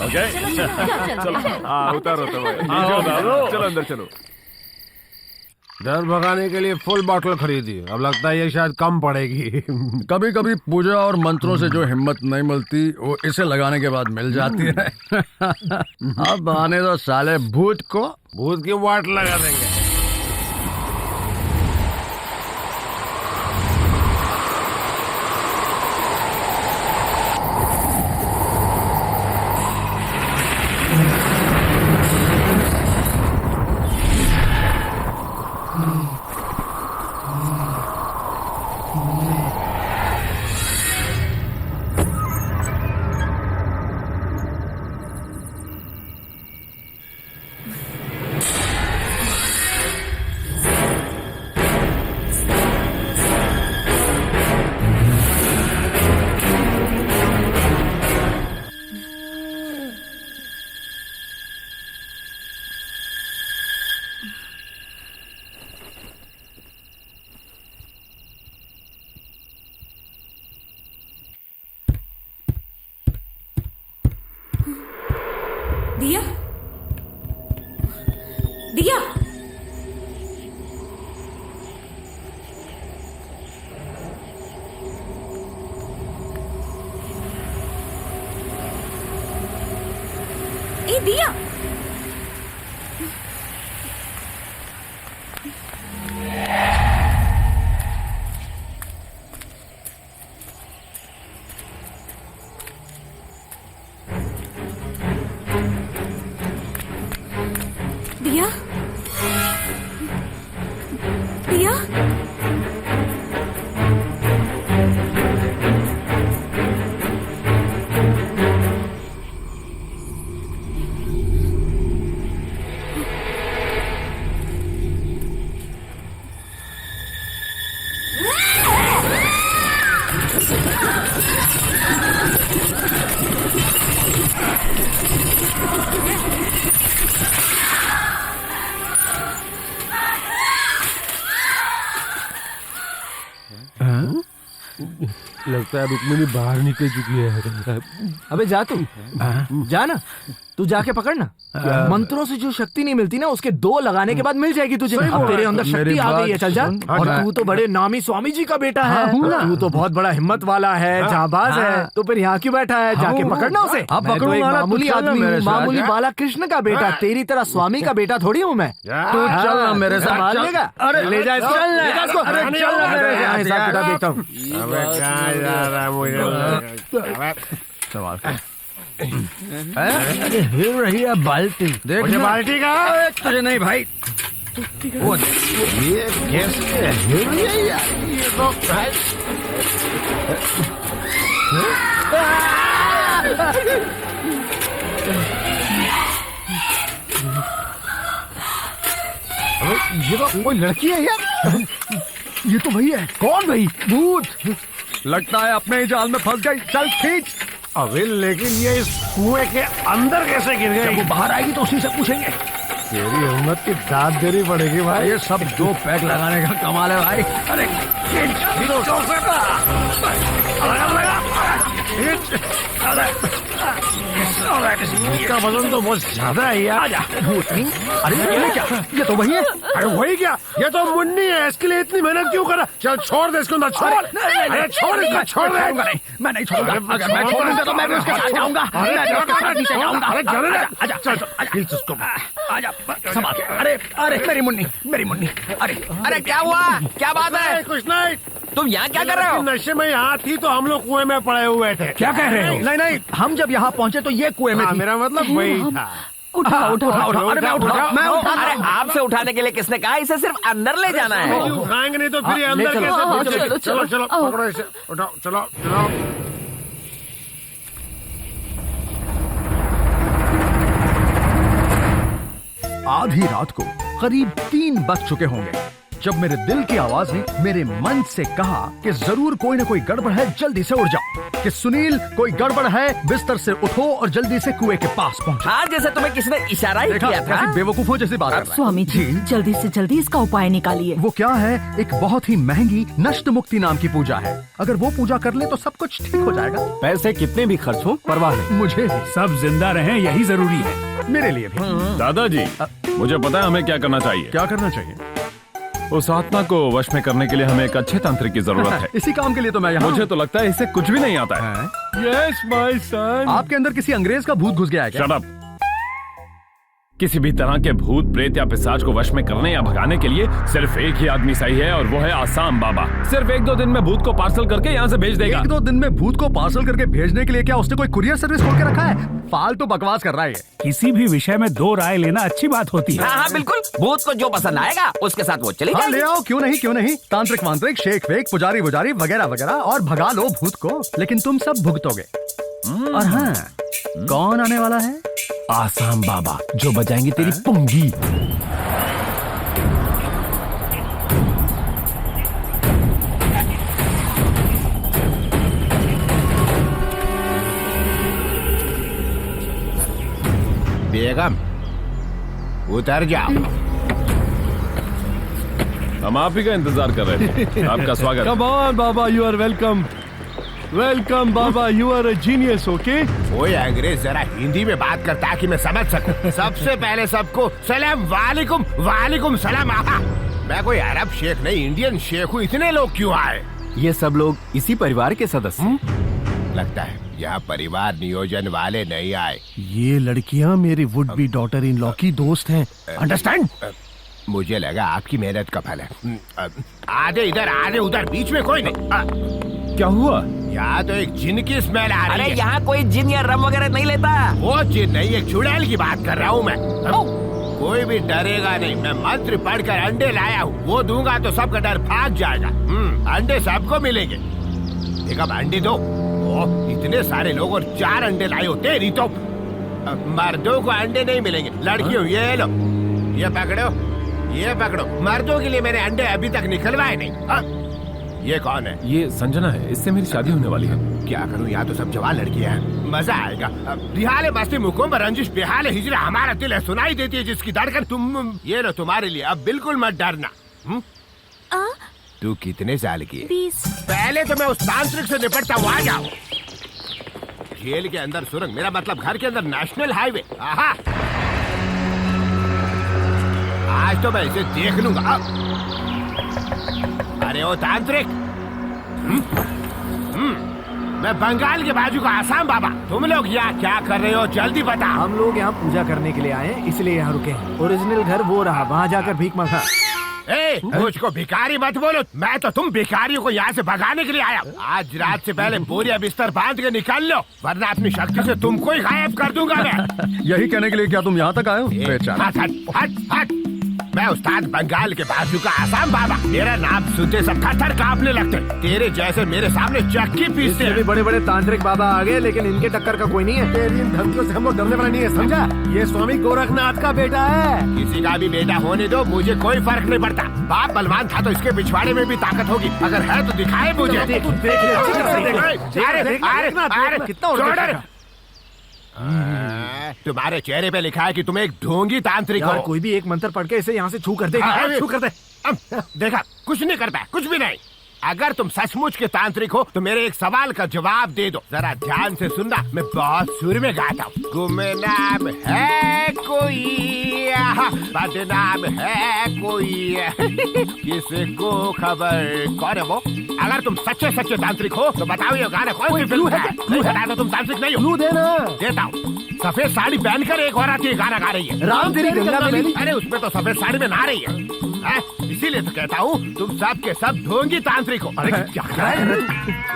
ओके, चलो उतारो चलो अंदर चलो। डर भगाने के लिए फुल बॉटल खरीदी, अब लगता है ये शायद कम पड़ेगी। कभी कभी पूजा और मंत्रों से जो हिम्मत नहीं मिलती वो इसे लगाने के बाद मिल जाती है। अब आने दो साले भूत को। भूत की वाट लगा देंगे। दिया दिया ए दिया दिया दिया लगता है रुक्मिणी बाहर निकल चुकी है। अबे जा तू जा ना, तू जाके पकड़ना। मंत्रों से जो शक्ति नहीं मिलती ना, उसके 2 लगाने के बाद मिल जाएगी तुझे। अब तेरे अंदर शक्ति आ गई है, चल जा। और तू तो बड़े नामी स्वामी जी का बेटा है, तू तो बहुत बड़ा हिम्मत वाला है, जाबाज है, तो फिर यहाँ क्यों बैठा है? जाके पकड़ना उसे। मैं तो एक मामूली आदमी, मामूली बाला कृष्ण का बेटा, तेरी तरह स्वामी का बेटा थोड़ी हूँ मैं। तू चल मेरे साथ, मान लेगा? अरे ले जा इसको, ले जा इसको। हिसाब किताब देखता हूँ। सवाल हिल रही है बाल्टी, देख मुझे बाल्टी का। तुझे नहीं भाई, वो ये कैसे हिल रही है यार? ये तो ये तो कोई लड़की है यार। ये तो वही है। कौन भाई? भूत। लगता है अपने ही जाल में फंस गई। चल खींच। अबे लेकिन ये इस कुएं के अंदर कैसे गिर गई? वो बाहर आएगी तो उसी से पूछेंगे। तेरी हिम्मत की दाद देनी पड़ेगी भाई। ये सब 2 पैक लगाने का कमाल है भाई। अरे इसका वजन तो बहुत ज्यादा है यार। अरे ये क्या? ये तो वही है। अरे वही क्या? ये तो मुन्नी है, इसके लिए इतनी मेहनत क्यों करा? चल छोड़ दे इसको, छोड़। अरे छोड़ इसको, छोड़ दे। मैं नहीं छोड़ूंगा। अगर मैं छोड़ूंगा तो मैं भी उसके साथ जाऊंगा। मैं उसके साथ नीचे जाऊंगा। अरे आजा, चल उसको। आजा, संभाल। अरे अरे मेरी मुन्नी, मेरी मुन्नी। अरे अरे क्या हुआ? क्या बात है? कुछ नहीं। तुम यहाँ क्या कर रहे हो? नशे में यहाँ थी तो हम लोग कुएं में पड़े हुए थे। क्या कह रहे हो? नहीं नहीं, हम जब यहाँ पहुँचे तो ये कुएं में थी। मेरा मतलब वही था। उठा उठा अरे मैं उठा। अरे आपसे उठाने के लिए किसने कहा? इसे सिर्फ अंदर ले जाना है। उठाएंगे नहीं तो फिर ये अंदर कैसे पहुंचेगी? चलो चलो पकड़ो इसे, उठाओ, चलो चलो। आधी रात को करीब 3 बज चुके होंगे जब मेरे दिल की आवाज ने मेरे मन से कहा कि जरूर कोई ना कोई गड़बड़ है, जल्दी से उठ जाओ। कि सुनील, कोई गड़बड़ है, बिस्तर से उठो और जल्दी से कुएं के पास पहुंचो। हाँ, जैसे तुम्हें किसने इशारा ही किया था। बेवकूफों जैसी बात कर रहा है। स्वामी जी, जल्दी से जल्दी इसका उपाय निकालिए। वो क्या है? एक बहुत ही महंगी नष्ट मुक्ति नाम की पूजा है। अगर वो पूजा कर ले तो सब कुछ ठीक हो जाएगा। पैसे कितने भी खर्च हो परवाह नहीं, मुझे सब जिंदा रहें यही जरूरी है। मेरे लिए भी। दादाजी, मुझे पता है हमें क्या करना चाहिए। क्या करना चाहिए? उस आत्मा को वश में करने के लिए हमें एक अच्छे तांत्रिक की जरूरत है। इसी काम के लिए तो मैं यहाँ। मुझे तो लगता है इसे कुछ भी नहीं आता है। Yes my son. आपके अंदर किसी अंग्रेज का भूत घुस गया है क्या? Shut up. किसी भी तरह के भूत, प्रेत या पिशाच को वश में करने या भगाने के लिए सिर्फ एक ही आदमी सही है, और वो है आसाम बाबा। सिर्फ 1-2 दिन में भूत को पार्सल करके यहाँ से भेज देगा। 1-2 दिन में भूत को पार्सल करके भेजने के लिए क्या उसने कोई कुरियर सर्विस खोल के रखा है? फालतू बकवास कर रहा है। किसी भी विषय में 2 राय लेना अच्छी बात होती है। हाँ बिल्कुल, भूत को जो पसंद आएगा उसके साथ वो चली जाएगी। ले आओ, क्यों नहीं क्यों नहीं। तांत्रिक वांत्रिक, शेख वेक, पुजारी वुजारी वगैरह वगैरह, और भगा लो भूत को। लेकिन तुम सब भुगतोगे। और हाँ, कौन आने वाला है? आसाम बाबा, जो बजाएंगे तेरी पुंगी। बेगम उतर जाओ। हम आप ही का इंतजार कर रहे थे। आपका स्वागत। कम ऑन बाबा, यू आर वेलकम। वेलकम बाबा, you are a genius, okay? ओए अंग्रेज जरा हिंदी में बात करता है कि मैं समझ सकूं। सबसे पहले सबको सलाम वालेकुम, वालेकुम सलाम। आहा, मैं कोई अरब शेख नहीं, इंडियन शेख हूँ। इतने लोग क्यों आए? ये सब लोग इसी परिवार के सदस्य। लगता है यहाँ परिवार नियोजन वाले नहीं आए। ये लड़कियाँ मेरी would be daughter in law की दोस्त हैं, अंडरस्टैंड? मुझे लगा आपकी मेहनत का फल है। आधे इधर आधे उधर, बीच में कोई नहीं। क्या हुआ? यहाँ तो एक जिन की स्मेल आ रही अरे है। यहाँ कोई जिन या रम वगैरह नहीं लेता। वो जिन नहीं, एक चुड़ैल की बात कर रहा हूँ मैं। कोई भी डरेगा नहीं। मैं मंत्र पढ़कर अंडे लाया हूँ, वो दूंगा तो सबका डर भाग जाएगा। अंडे सबको मिलेंगे। एक अब अंडे दो। ओह, इतने सारे लोग और 4 अंडे लाए हो। तेरी तो मर्दों को अंडे नहीं मिलेंगे। लड़कियों ये लो, ये पकड़ो, ये पकड़ो। मर्दों के लिए मैंने अंडे अभी तक निकलवाए नहीं। ये कौन है? ये संजना है, इससे मेरी शादी होने वाली है। क्या करूं, यहाँ तो सब जवान लड़कियां हैं। मजा आएगा। बिहाले मस्ती मुकुम रंजिश बेहाल हिजरा हमारा दिल है, सुनाई देती है जिसकी धड़कन। तुम ये लो तुम्हारे लिए, अब बिल्कुल मत डरना। तू कितने साल की है? 20। पहले तो मैं उस तांत्रिक से निपटता हूँ, आ जाओ। जेल के अंदर सुरंग, मेरा मतलब घर के अंदर नेशनल हाईवे। आहा, आज तो मैं इसे देख लूंगा। अरे ओ तांत्रिक, मैं बंगाल के बाजू का आसाम बाबा। तुम लोग यहाँ क्या कर रहे हो, जल्दी बता। हम लोग यहाँ पूजा करने के लिए आए हैं, इसलिए यहाँ रुके हैं। ओरिजिनल घर वो रहा, वहाँ जाकर भीख मांगा। मुझको भिखारी मत बोलो। मैं तो तुम भिखारियों को यहाँ से भगाने के लिए आया। आज रात से पहले बोरिया बिस्तर बांध के निकाल लो, वरना अपनी शक्ति से तुमको ही गायब कर दूंगा मैं। यही कहने के लिए क्या तुम यहाँ तक आए हो? बेचारा। हट हट हट हट। मैं उस्ताद बंगाल के बाजू का आसाम बाबा। मेरा नाम सुनते सब थर-थर कांपने लगते। तेरे जैसे मेरे सामने चक्की पीसते भी बड़े बड़े तांत्रिक बाबा आ गए, लेकिन इनके टक्कर का कोई नहीं है। तेरी इन धमकियों से हम लोग डरने वाला नहीं है, समझा? ये स्वामी गोरखनाथ का बेटा है। किसी का भी बेटा होने दो, मुझे कोई फर्क नहीं पड़ता। बाप बलवान था तो इसके पिछवाड़े में भी ताकत होगी। अगर है तो दिखाए मुझे। कितना तुम्हारे चेहरे पे लिखा है कि तुम एक ढोंगी तांत्रिक हो। कोई भी एक मंत्र पढ़ के इसे यहाँ से छू कर दे। छू कर दे। देखा, कुछ नहीं कर पाया, कुछ भी नहीं। अगर तुम सचमुच के तांत्रिक हो तो मेरे एक सवाल का जवाब दे दो। जरा ध्यान से सुनना, मैं बहुत सुर में गाता हूँ। गुमनाम है कोई, बदनाम है कोई, किसको खबर। कौन है वो? अगर तुम सच्चे सच्चे तांत्रिक हो तो बताओ ये गाना कौन सी फिल्म है? नहीं बता तो तुम तांत्रिक नहीं हो। देना देता हूँ। सफेद साड़ी पहनकर एक औरत ये गाना गा रही है। राम तेरी गंगा मैली। अरे उसमें तो सफेद साड़ी में नहा रही है। इसीलिए तो कहता हूँ तुम सब के सब ढोंगी तांत्रिक हो। अरे क्या कर रहा है?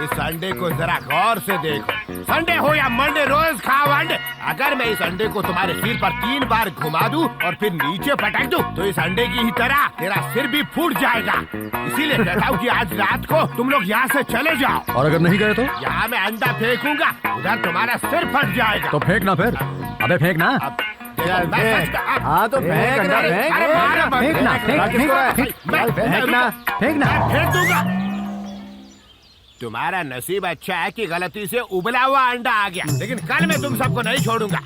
इस अंडे को जरा गौर से देखो। संडे हो या मंडे, रोज खाओ अंडे। अगर मैं इस अंडे को तुम्हारे सिर पर 3 बार घुमा दूं और फिर नीचे पटक दूं तो इस अंडे की ही तरह तेरा सिर भी फूट जाएगा। इसीलिए कहता हूँ कि आज रात को तुम लोग यहाँ से चले जाओ। और अगर नहीं गए तो? यहाँ मैं अंडा फेंकूंगा, उधर तुम्हारा सिर फट जाएगा। तो फेंकना फिर। अबे फेंकना। हाँ तो फेंक अंडा, फेंक दूंगा। तुम्हारा नसीब अच्छा है कि गलती से उबला हुआ अंडा आ गया, लेकिन कल मैं तुम सबको नहीं छोड़ूंगा।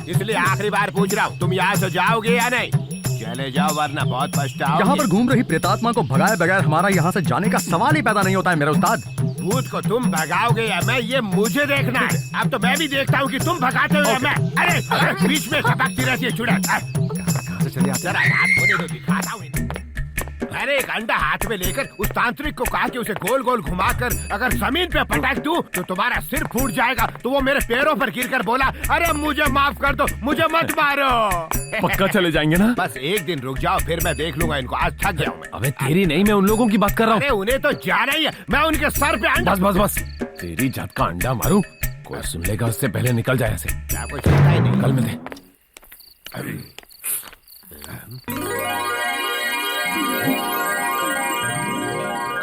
इसलिए आखिरी बार पूछ रहा हूँ, तुम यहाँ से जाओगे या नहीं? चले जाओ वरना बहुत पछताओगे। यहाँ पर घूम रही प्रेतात्मा को भगाए बगैर हमारा यहाँ से जाने का सवाल ही पैदा नहीं होता है मेरे उस्ताद। भूत को तुम भगाओगे या मैं, ये मुझे देखना है। अब तो मैं भी देखता हूँ कि तुम भगाते हो या मैं। अरे बीच में टपकती रहती है चुड़ैल। जरा रात होने दो, दिखाता हूँ। अरे एक अंडा हाथ में लेकर उस तांत्रिक को कहा कि उसे गोल गोल घुमाकर अगर जमीन पे पटक दूं तो तुम्हारा सिर फूट जाएगा। तो वो मेरे पैरों पर गिरकर बोला, अरे मुझे माफ कर दो, मुझे मत मारो। पक्का चले जाएंगे ना? बस एक दिन रुक जाओ, फिर मैं देख लूंगा इनको। आज थक गया हूँ मैं। अबे तेरी नहीं, मैं उन लोगों की बात कर रहा हूँ। अरे उन्हें तो जाना ही है, मैं उनके सर पे अंडा। बस बस बस, तेरी जात का अंडा मारूं, कोई सुन लेगा उससे पहले निकल जाए ऐसे। क्या कोई चिंता ही नहीं। कल मिलते।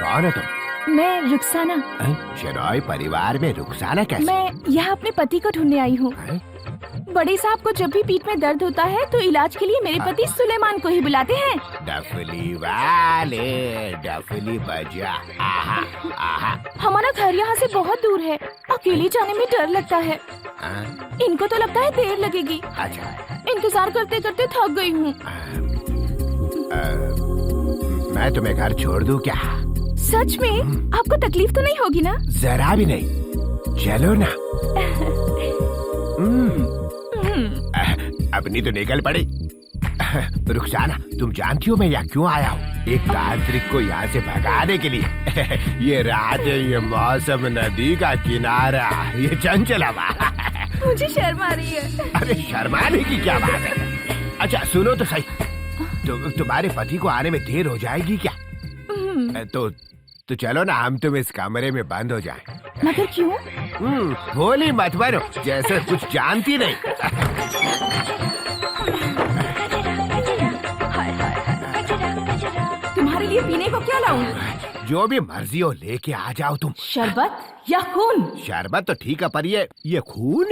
कौन है तुम? मैं रुखसाना। शराय परिवार में रुखसाना कैसे? मैं यहाँ अपने पति को ढूंढने आई हूँ। बड़े साहब को जब भी पीठ में दर्द होता है तो इलाज के लिए मेरे पति सुलेमान को ही बुलाते हैं। डफली वाले डफली बजा। आहा, आहा। हमारा घर यहाँ से बहुत दूर है, अकेले जाने में डर लगता है। इनको तो लगता है देर लगेगी। अच्छा। इंतजार करते करते थक गई हूँ। मैं तुम्हें घर छोड़ दूँ क्या? सच में? आपको तकलीफ तो नहीं होगी ना? जरा भी नहीं। चलो ना। अपनी तो निकल पड़ी। रुखसाना, तुम जानती हो मैं यहाँ क्यों आया हूँ? एक तांत्रिक को यहाँ से भगाने के लिए। ये रातें, ये मौसम, नदी का किनारा, ये चंचल हवा। मुझे शर्म आ रही है। अरे शर्माने की क्या बात है? अच्छा सुनो तो सही, तुम्हारे पति को आने में देर हो जाएगी क्या? तो चलो ना, हम तुम इस कमरे में बंद हो जाएं। मगर क्यों? भोली मत बनो, जैसे कुछ जानती नहीं। तुम्हारे लिए पीने को क्या लाऊं? जो भी मर्जी हो लेके आ जाओ तुम। शरबत या खून? शरबत तो ठीक है, पर ये खून?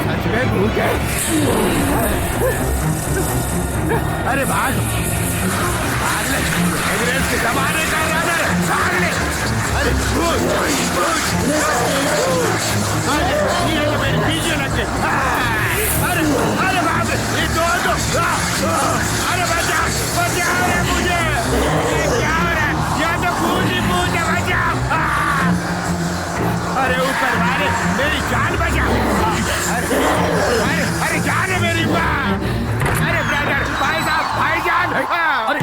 सच में भूत है? अरे भाग ले, एवरेस्ट के जमाने का रनर, भाग ले। अरे ये तो मेरे पीछे लग गए। अरे भाग, ये दो। अरे बचा रे मुझे, ये क्या हो रहा है? या तो खून ही खून है, बचा। अरे ऊपर वाले मेरी जान बचा। अरे जान है मेरी बात। अरे ब्रदर, भाईजान,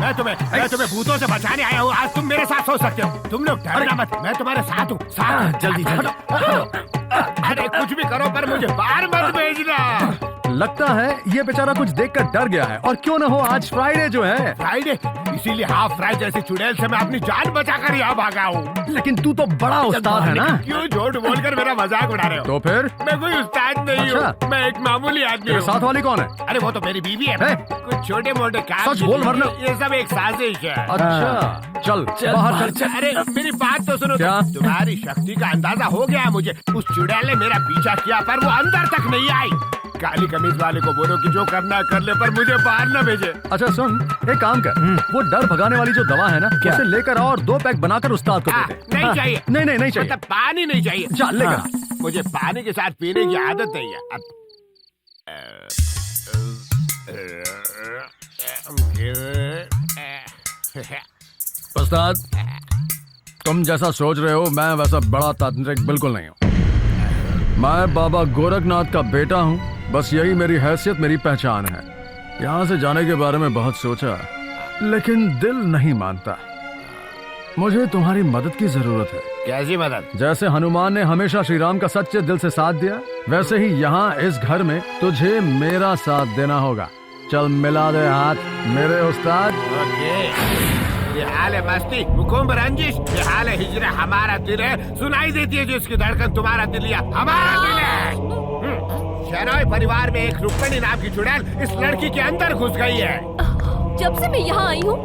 मैं तुम्हें भूतों से बचाने आया हूँ। आज तुम मेरे साथ सो सकते हो। तुम लोग डरना मत, मैं तुम्हारे साथ हूँ। जल्दी। अरे कुछ भी करो, पर मुझे बाहर मत भेजना। लगता है ये बेचारा कुछ देखकर डर गया है। और क्यों न हो, आज फ्राइडे जो है। फ्राइडे, इसीलिए हाफ फ्राई जैसी चुड़ैल से मैं अपनी जान बचाकर यहाँ भागा हूँ। लेकिन तू तो बड़ा उस्ताद है ना? क्यों झूठ बोलकर मेरा मजाक उड़ा रहे हो? तो फिर? मैं कोई उस्ताद नहीं हूँ, मैं एक मामूली आदमी हूँ। साथ वाली कौन है? अरे वो तो मेरी बीवी है। कुछ छोटे मोटे काम, सच बोल वरना। ये सब एक साजिश है। अच्छा चल बाहर चल। अरे मेरी बात तो सुनो। क्या? तुम्हारी शक्ति का अंदाजा हो गया मुझे। उस चुड़ैल ने मेरा पीछा किया, पर वो अंदर तक नहीं आई। काली कमीज वाले को बोलो कि जो करना है कर ले, पर मुझे बाहर न भेजे। अच्छा सुन, एक काम कर, वो डर भगाने वाली जो दवा है ना, उसे लेकर और 2 पैक बनाकर उस्ताद को दे दे। नहीं चाहिए। नहीं चाहिए। मतलब पानी नहीं चाहिए। चल लेकर। मुझे पानी के साथ पीने की आदत नहीं है। उस्ताद, तुम जैसा सोच रहे हो मैं वैसा बड़ा तांत्रिक बिल्कुल नहीं हूँ। मैं बाबा गोरखनाथ का बेटा हूँ। बस यही मेरी हैसियत, मेरी पहचान है। यहाँ से जाने के बारे में बहुत सोचा, लेकिन दिल नहीं मानता। मुझे तुम्हारी मदद की जरूरत है। कैसी मदद? जैसे हनुमान ने हमेशा श्री राम का सच्चे दिल से साथ दिया, वैसे ही यहाँ इस घर में तुझे मेरा साथ देना होगा। चल मिला दे हाथ मेरे उस्ताद। ये हाल है मस्ती, हुकुम रंजिश, ये हाल है हिजरा। हमारा दिल है, सुनाई देती है जिसकी धड़कन तुम्हारा दिल या हमारा दिल है। शहनाई परिवार में एक रुक्मणी नाम की चुड़ैल इस लड़की के अंदर घुस गई है। जब से मैं यहाँ आई हूँ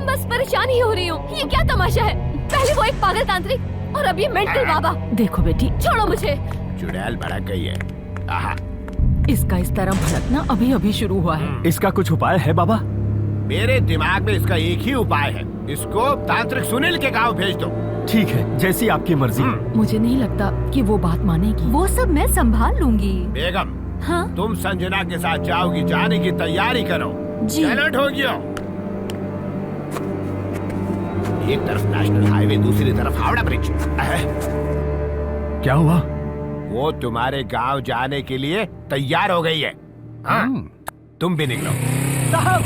बस परेशान ही हो रही हूँ। ये क्या तमाशा है? पहले वो एक पागल तांत्रिक और अब ये मेंटल बाबा। देखो बेटी, छोड़ो मुझे। चुड़ैल भड़क गई है। आहा। इसका इस तरह भड़कना अभी अभी शुरू हुआ है। इसका कुछ उपाय है बाबा? मेरे दिमाग में इसका एक ही उपाय है, इसको तांत्रिक सुनील के गांव भेज दो। ठीक है, जैसी आपकी मर्जी। मुझे नहीं लगता कि वो बात मानेगी। वो सब मैं संभाल लूंगी। बेगम, हाँ? तुम संजना के साथ जाओगी, जाने की तैयारी करो। जी। चलो ठोकियो। एक तरफ नेशनल हाईवे, दूसरी तरफ हावड़ा ब्रिज। क्या हुआ? वो तुम्हारे गांव जाने के लिए तैयार हो गई है। हाँ, तुम भी निकलो। साहब,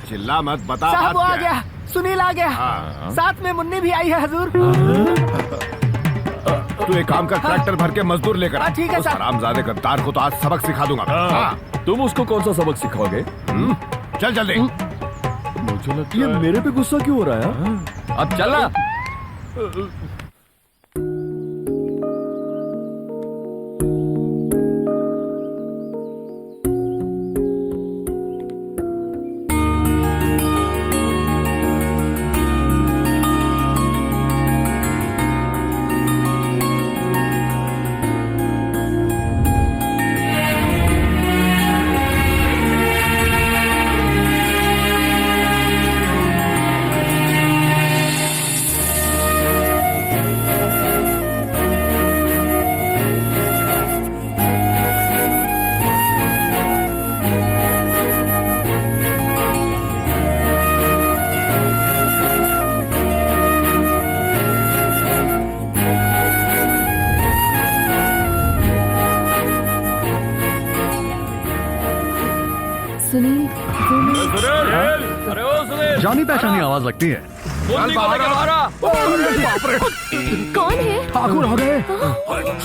चिल्ला मत, बता। साहब वो बात आ क्या गया, सुनील आ गया। हाँ। साथ में मुन्नी भी आई है हजूर। तू एक काम कर, ट्रैक्टर भर के मजदूर लेकर आ। ठीक है उस साहब। हरामजादे गद्दार को तो आज सबक सिखा दूंगा। हाँ। तुम उसको कौन सा सबक सिखाओगे? चल जल्दी। मुझे लगता है ये मेरे पे गुस्सा क्यों हो रहा है? अब चला। जानी पहचानी आवाज लगती है। कौन है? ठाकुर आ गए।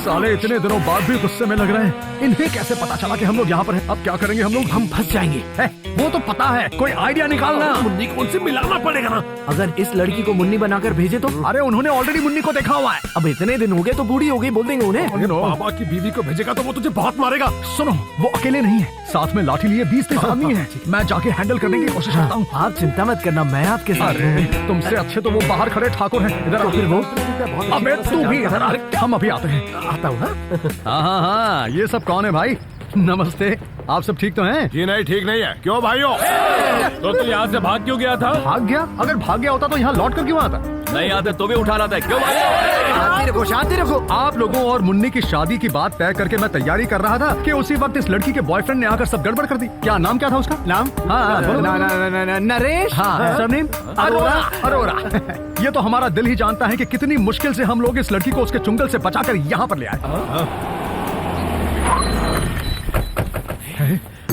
साले इतने दिनों बाद भी गुस्से में लग रहे हैं। इन्हें कैसे पता चला कि हम लोग यहाँ पर हैं? अब क्या करेंगे हम लोग? हम फंस जाएंगे। वो तो पता है, कोई आइडिया निकालना। मुन्नी को उनसे मिलाना पड़ेगा ना। अगर इस लड़की को मुन्नी बनाकर भेजे तो? अरे उन्होंने ऑलरेडी मुन्नी को देखा हुआ है। अब इतने दिन हो गए तो बूढ़ी हो गई, बोल देंगे उन्हें। बाबा की बीवी को भेजेगा तो वो तुझे बहुत मारेगा। सुनो, वो अकेले नहीं है, साथ में लाठी लिए 20-30 आदमी हैं। मैं जाके हैंडल करने की कोशिश करता हूँ। आप चिंता मत करना, मैं आपके साथ हूँ। तुमसे अच्छे तो वो बाहर खड़े ठाकुर हैं। इधर फिर वो? अबे तू भी इधर आ। हम अभी आते हैं। आता हूँ ना। हाँ, ये सब कौन है भाई? नमस्ते, आप सब ठीक तो हैं? जी नहीं, ठीक नहीं है। क्यों भाइयों? तो तू यहाँ से भाग क्यों गया था? भाग गया? अगर भाग गया होता तो यहाँ लौट कर क्यों आता? नहीं आते तो भी उठा लाता है, क्यों भाई? शांति रखो, शांति रखो। आप लोगों और मुन्नी की शादी की बात तय करके मैं तैयारी कर रहा था कि उसी वक्त इस लड़की के बॉयफ्रेंड ने आकर सब गड़बड़ कर दी। क्या नाम क्या था उसका? नाम? हाँ, नरेश। हाँ, सरनेम? अरोरा। ये तो हमारा दिल ही जानता है कि कितनी मुश्किल से हम लोग इस लड़की को उसके चुंगल से बचाकर यहाँ पर ले आए।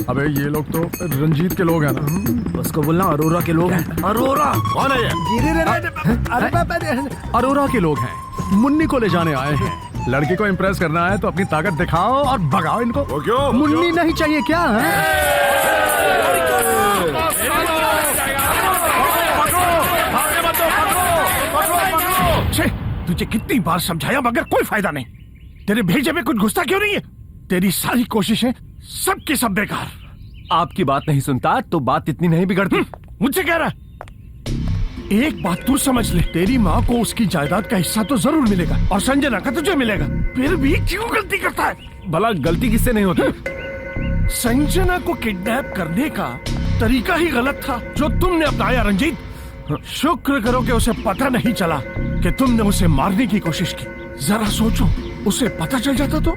अबे ये लोग तो रंजीत के लोग हैं ना। उसको बोलना अरोरा के लोग हैं। अरोरा कौन है ये? अरोरा के लोग हैं, मुन्नी को ले जाने आए हैं। लड़की को इम्प्रेस करना है तो अपनी ताकत दिखाओ और भगाओ इनको। वो क्यों? मुन्नी नहीं चाहिए क्या? तुझे कितनी बार समझाया मगर कोई फायदा नहीं। तेरे भेजे में कुछ घुसता क्यों नहीं है? तेरी सारी कोशिशें सबकी सब बेकार। आपकी बात नहीं सुनता तो बात इतनी नहीं बिगड़ती। मुझसे कह रहा? एक बात तू समझ ले, तेरी माँ को उसकी जायदाद का हिस्सा तो जरूर मिलेगा और संजना का तुझे मिलेगा। फिर भी क्यों गलती करता है? भला गलती किससे नहीं होती? संजना को किडनैप करने का तरीका ही गलत था जो तुमने अपनाया रंजीत। शुक्र करो कि उसे पता नहीं चला कि तुमने उसे मारने की कोशिश की। जरा सोचो, उसे पता चल जाता तो।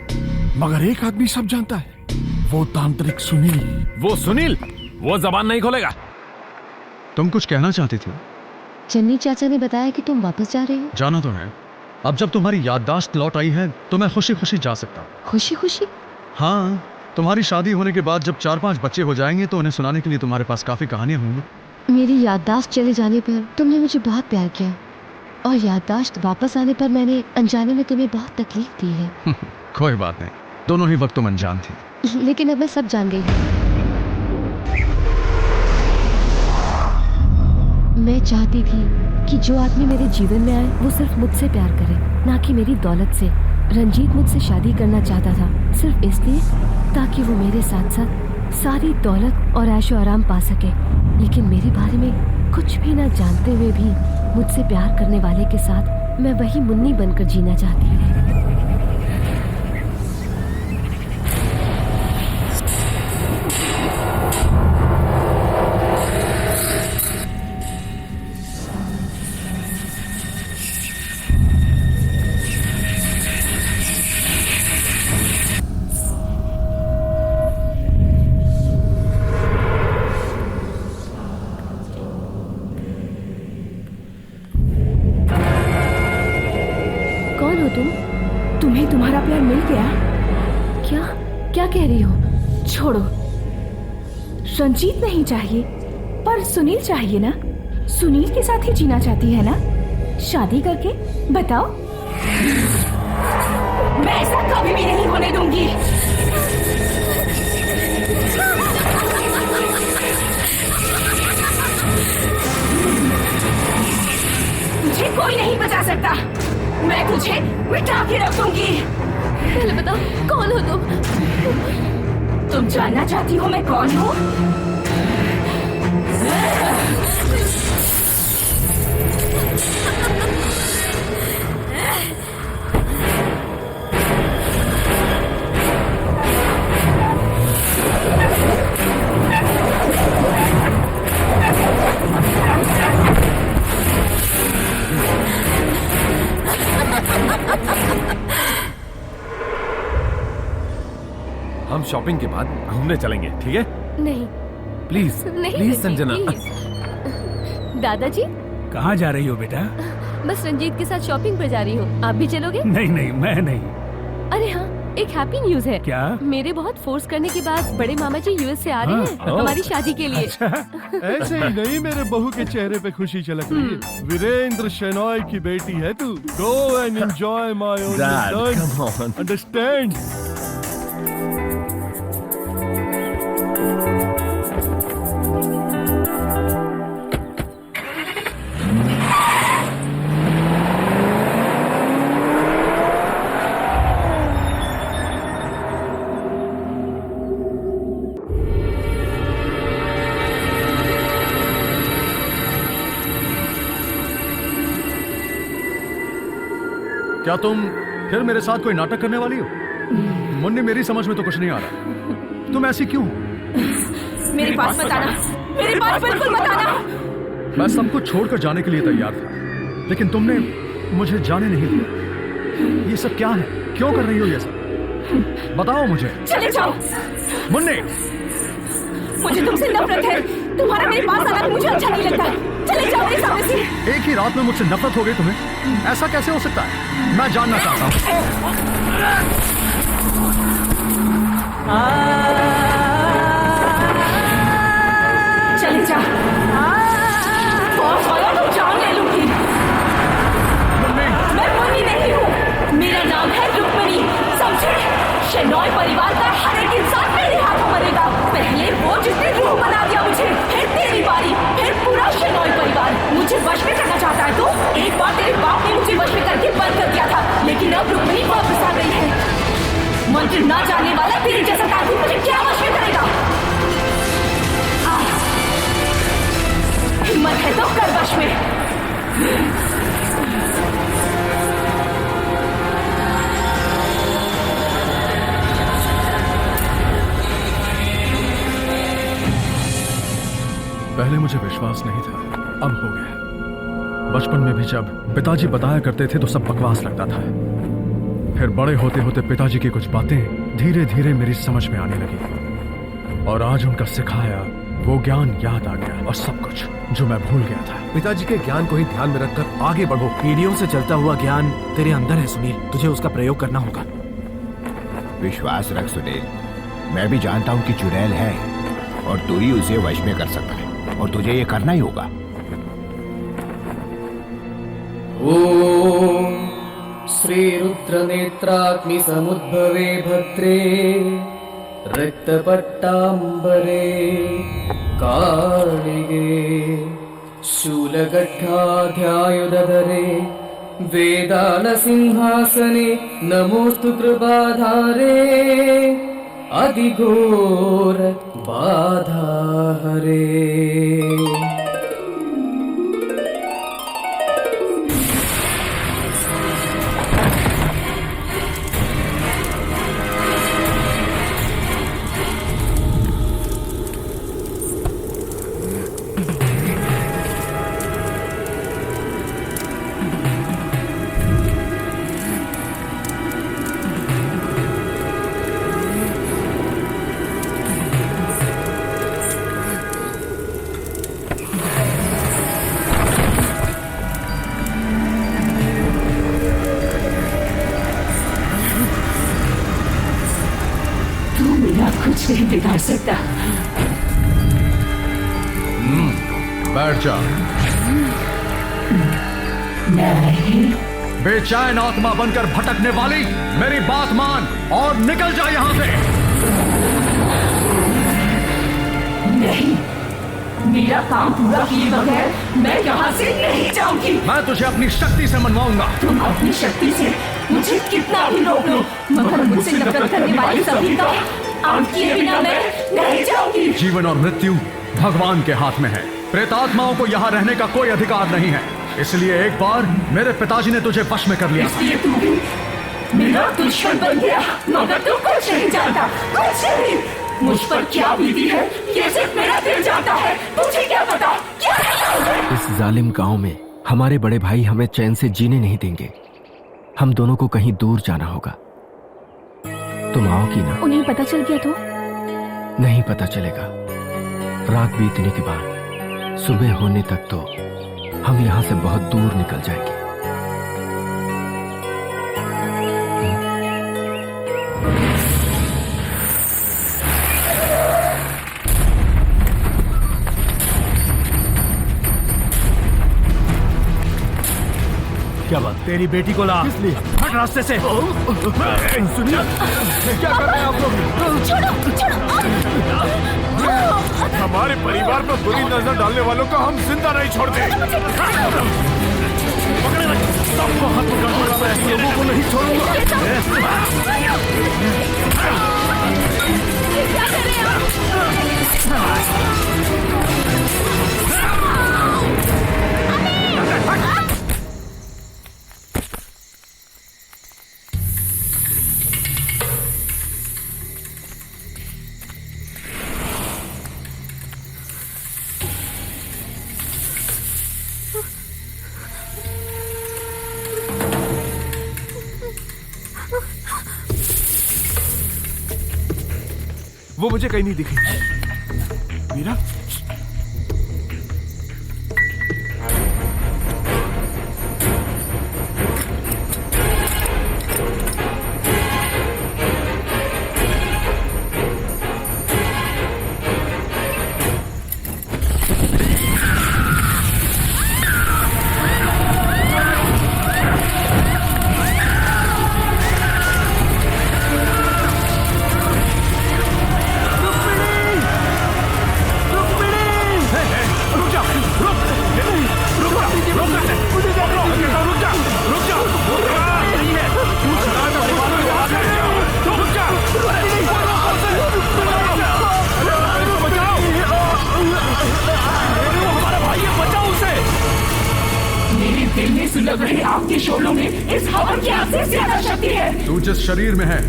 मगर एक आदमी सब जानता है, वो तांत्रिक सुनील। वो सुनील, वो जबान नहीं खोलेगा। तुम कुछ कहना चाहती थी? चन्नी चाचा ने बताया कि तुम वापस जा रहे हो। जाना तो है। अब जब तुम्हारी याददाश्त लौट आई है तो मैं खुशी खुशी जा सकता हूँ। खुशी खुशी? हाँ, तुम्हारी शादी होने के बाद जब 4-5 बच्चे हो जाएंगे तो उन्हें सुनाने के लिए तुम्हारे पास काफी कहानियां होंगी। मेरी याददाश्त चले जाने पर तुमने मुझे बहुत प्यार किया और याददाश्त वापस आने पर मैंने अनजाने में तुम्हें बहुत तकलीफ दी है। कोई बात नहीं, दोनों ही वक्त तुम अनजान थी। लेकिन अब मैं सब जान गई हूँ। मैं चाहती थी कि जो आदमी मेरे जीवन में आए वो सिर्फ मुझसे प्यार करे, ना कि मेरी दौलत से। रंजीत मुझसे शादी करना चाहता था सिर्फ इसलिए ताकि वो मेरे साथ साथ सारी दौलत और ऐशो आराम पा सके। लेकिन मेरे बारे में कुछ भी ना जानते हुए भी मुझसे प्यार करने वाले के साथ मैं वही मुन्नी बनकर जीना चाहती हूँ। तुम्हें तुम्हारा प्यार मिल गया? क्या कह रही हो? छोड़ो, रंजीत नहीं चाहिए पर सुनील चाहिए ना। सुनील के साथ ही जीना चाहती है ना, शादी करके? बताओ। मैं ऐसा कभी भी नहीं होने दूंगी। तुझे कोई नहीं बचा सकता। मैं तुझे मिटा के रख दूंगी। पहले बताओ कौन हो तुम जानना चाहती हो मैं कौन हूँ? हम शॉपिंग के बाद घूमने चलेंगे, ठीक है? नहीं प्लीज नहीं, प्लीज संजना। दादाजी, कहाँ जा रही हो बेटा? बस रंजीत के साथ शॉपिंग पर जा रही हूँ। आप भी चलोगे? नहीं नहीं, मैं नहीं। अरे हाँ, एक हैप्पी न्यूज है। क्या? मेरे बहुत फोर्स करने के बाद बड़े मामा जी यूएस से आ रहे हैं हमारी शादी के लिए। ऐसे ही नहीं मेरे बहू के चेहरे पे खुशी झलक रही है। वीरेंद्र शेनॉय की बेटी है तू। Go and enjoy my own son. Understand? क्या तुम फिर मेरे साथ कोई नाटक करने वाली हो? मुन्नी, मेरी समझ में तो कुछ नहीं आ रहा। तुम ऐसी क्यों हो? मेरे पास मत आना, मेरे पास बिल्कुल मत आना। मैं सब कुछ छोड़कर जाने के लिए तैयार था, लेकिन तुमने मुझे जाने नहीं दिया। ये सब क्या है? क्यों कर रही हो ये सब? बताओ मुझे। चले जाओ। मुन्नी, मुझे तुमसे नफरत है। तुम्हारा मेरे पास आना मुझे अच्छा नहीं लगता। चले जाओ मेरे सामने से। एक ही रात में मुझसे नफरत हो गई तुम्हें? ऐसा कैसे हो सकता है? मैं जानना चाहता हूँ। चले जाओ। तुम जान ले लूंगी। मैं मुन्नी नहीं हूँ, मेरा नाम है रुक्मिणी, समझे? शेनॉय परिवार का हर एक इंसान मेरे हाथों मरेगा। पहले वो जिसने रूह बना दिया मुझे, फिर तेरी बारी, फिर पूरा शेनॉय परिवार। मुझे वश में करना चाहता है तू? एक बार तेरे बाप ने मुझे वश में करके बंद कर दिया था, लेकिन अब रुक्मिणी वापस आ गई है। मंत्र ना जानने वाला तेरे जैसा ताकि मुझे क्या वश में करेगा? हिम्मत है तो कर वश में। पहले मुझे विश्वास नहीं था, अब हो गया। बचपन में भी जब पिताजी बताया करते थे तो सब बकवास लगता था। फिर बड़े होते होते पिताजी की कुछ बातें धीरे धीरे मेरी समझ में आने लगी, और आज उनका सिखाया वो ज्ञान याद आ गया, और सब कुछ जो मैं भूल गया था। पिताजी के ज्ञान को ही ध्यान में रखकर आगे बढ़ो। पीढ़ियों से चलता हुआ ज्ञान तेरे अंदर है सुनील, तुझे उसका प्रयोग करना होगा। विश्वास रख सुनील, मैं भी जानता हूँ कि चुड़ैल है और तू ही उसे वश में कर सकता है, और तुझे ये करना ही होगा। ओम श्री रुद्र नेत्राग्नि समुद्भवे भद्रे रक्तपट्टाम्बरे कालिगे शूलगड्ढाध्यायुधरे वेदाल सिंहासने नमोस्तु कृपाधारे अधिघोर बाधाहरे। कुछ नहीं बिगाड़ सकता। बैठ जा। बेचैन आत्मा बनकर भटकने वाली, मेरी बात मान और निकल जा यहाँ से। नहीं, मेरा काम पूरा किए बगैर मैं यहाँ से नहीं जाऊंगी। मैं तुझे अपनी शक्ति से मनवाऊंगा। तुम अपनी शक्ति से मुझे कितना भी रोक लो, मगर मुझसे नफरत करने वाली सभी का अंत किए बिना मैं नहीं जाऊंगी। जीवन और मृत्यु भगवान के हाथ में है। प्रेतात्माओं को यहाँ रहने का कोई अधिकार नहीं है, इसलिए एक बार मेरे पिताजी ने तुझे वश में कर लिया। इसलिए तू भी मेरा दुश्मन बन गया, मगर तू कुछ नहीं जानता, कुछ नहीं। मुझ पर क्या बीती है ये सिर्फ मेरा दिल जानता है, तुझे क्या पता? क्या इस जालिम गांव में हमारे बड़े भाई हमें चैन से जीने नहीं देंगे। हम दोनों को कहीं दूर जाना होगा। तुम आओगी ना? उन्हें पता चल गया तो? नहीं पता चलेगा। रात बीतने के बाद सुबह होने तक तो हम यहाँ से बहुत दूर निकल जाएंगे। क्या बात? तेरी बेटी को ला। किस लिए? हट रास्ते से। सुनिए, क्या कर रहे हैं आप लोग? हमारे परिवार पर बुरी नजर डालने वालों को हम जिंदा नहीं छोड़ते। सबको हाथ पकड़ना, मैं ऐसे लोगों को नहीं छोड़ूंगा। क्या कर रहे हैं आप? वो मुझे कहीं नहीं दिखी। मीरा, तू जिस शरीर में है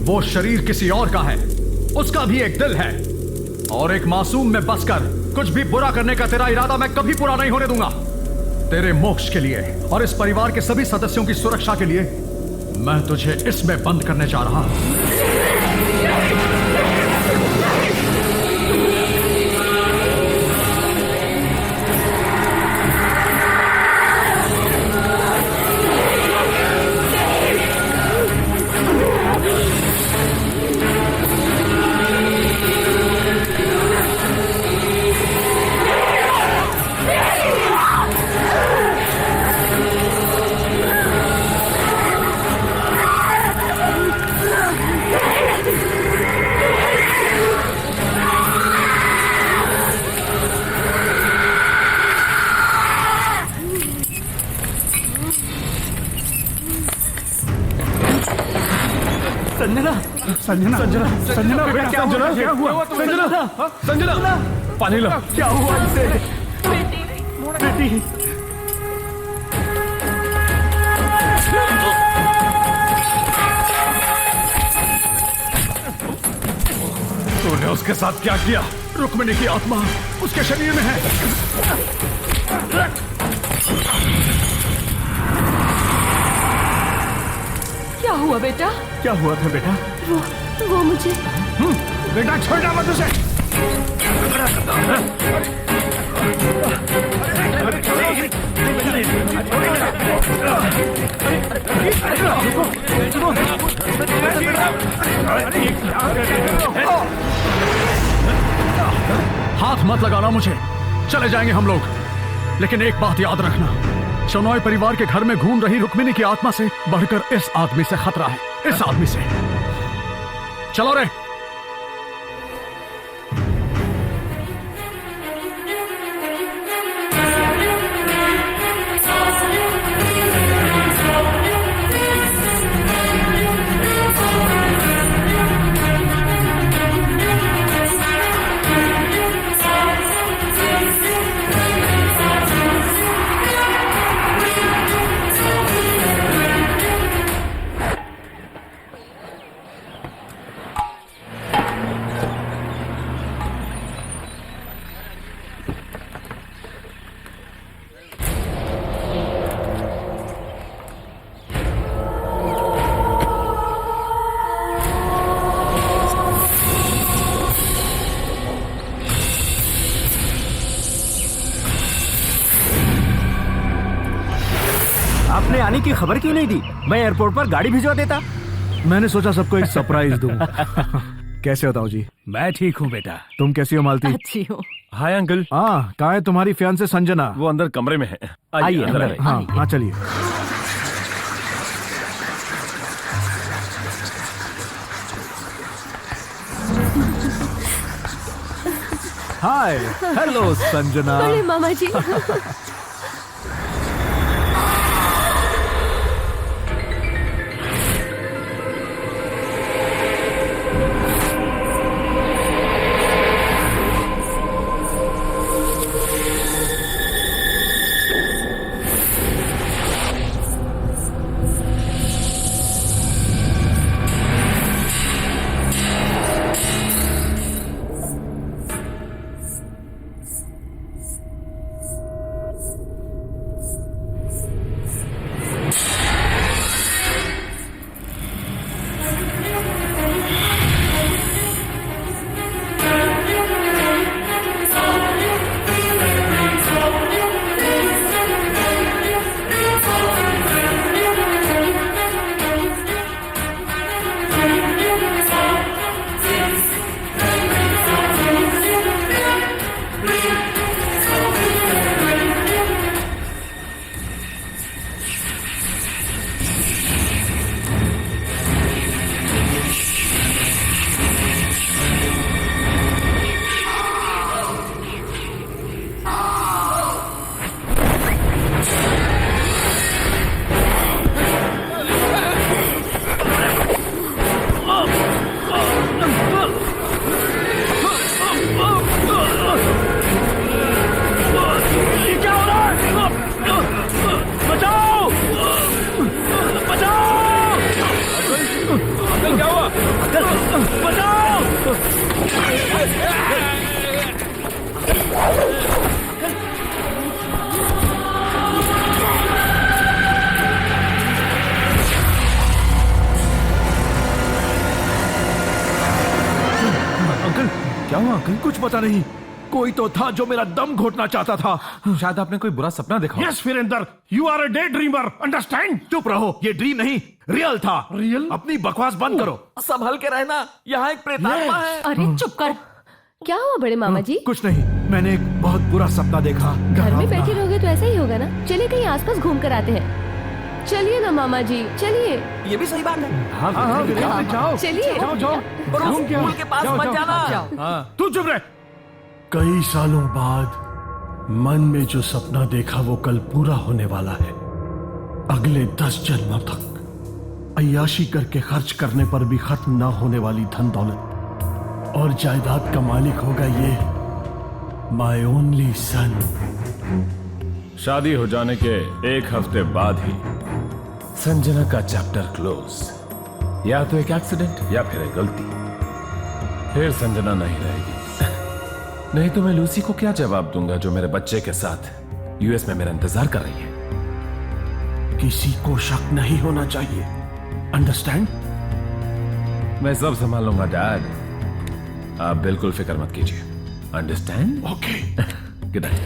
वो शरीर किसी और का है। उसका भी एक दिल है और एक मासूम में बसकर कुछ भी बुरा करने का तेरा इरादा मैं कभी पूरा नहीं होने दूंगा। तेरे मोक्ष के लिए और इस परिवार के सभी सदस्यों की सुरक्षा के लिए मैं तुझे इसमें बंद करने जा रहा हूं। संजना, संजना बेटा, क्या हुआ? संजना, पानी लो। क्या हुआ इसे? बेटी, तूने उसके साथ क्या किया? रुक्मिणी की आत्मा उसके शरीर में है। क्या हुआ बेटा? क्या हुआ था बेटा? वो मुझे बेटा छोड़ना मत उसे। हाथ मत लगाना मुझे। चले जाएंगे हम लोग, लेकिन एक बात याद रखना, शनॉय परिवार के घर में घूम रही रुक्मिणी की आत्मा से बढ़कर इस आदमी से खतरा है। इस आदमी से। चलो रे। आपने आने की खबर क्यों नहीं दी? मैं एयरपोर्ट पर गाड़ी भिजवा देता। मैंने सोचा सबको एक सरप्राइज दूं। कैसे बताओ जी? मैं ठीक हूँ बेटा। तुम कैसी हो मालती? अच्छी हो। Hi uncle. हाँ, कहाँ है तुम्हारी फियांसे संजना? वो अंदर कमरे में है। आइए अंदर अंदर। हाँ हाँ, चलिए। हाय, हेलो संजना। बड़े मामा जी। क्या हुआ अंकल? कुछ पता नहीं, कोई तो था जो मेरा दम घोटना चाहता था। शायद आपने कोई बुरा सपना देखा। Yes Virendra, you are a daydreamer, understand? चुप रहो, ये ड्रीम नहीं रियल था। रियल? अपनी बकवास बंद करो। संभल के रहना, यहाँ एक प्रेतात्मा है। अरे चुप कर। क्या हुआ बड़े मामा जी? कुछ नहीं, मैंने एक बहुत बुरा सपना देखा। घर में बैठे रहोगे तो ऐसा ही होगा ना। चलिए कहीं आसपास घूम कर आते हैं। चलिए ना मामा जी, चलिए। ये भी सही बात है। हाँ हाँ, जाओ चलिए। जाओ जाओ। घूम के पुल के पास मत जाना। तू चुप रह। कई सालों बाद मन में जो सपना देखा वो कल पूरा होने वाला है। अगले 10 जन्मों तक अय्याशी करके खर्च करने पर भी खत्म ना होने वाली धन दौलत और जायदाद का मालिक होगा ये माय ओनली सन। शादी हो जाने के एक हफ्ते बाद ही संजना का चैप्टर क्लोज। या तो एक एक्सीडेंट या फिर एक गलती। फिर संजना नहीं रहेगी। नहीं तो मैं लूसी को क्या जवाब दूंगा जो मेरे बच्चे के साथ यूएस में मेरा इंतजार कर रही है। किसी को शक नहीं होना चाहिए, अंडरस्टैंड? मैं सब संभाल लूंगा डैड, आप बिल्कुल फिक्र मत कीजिए। Understand? Okay. Good night.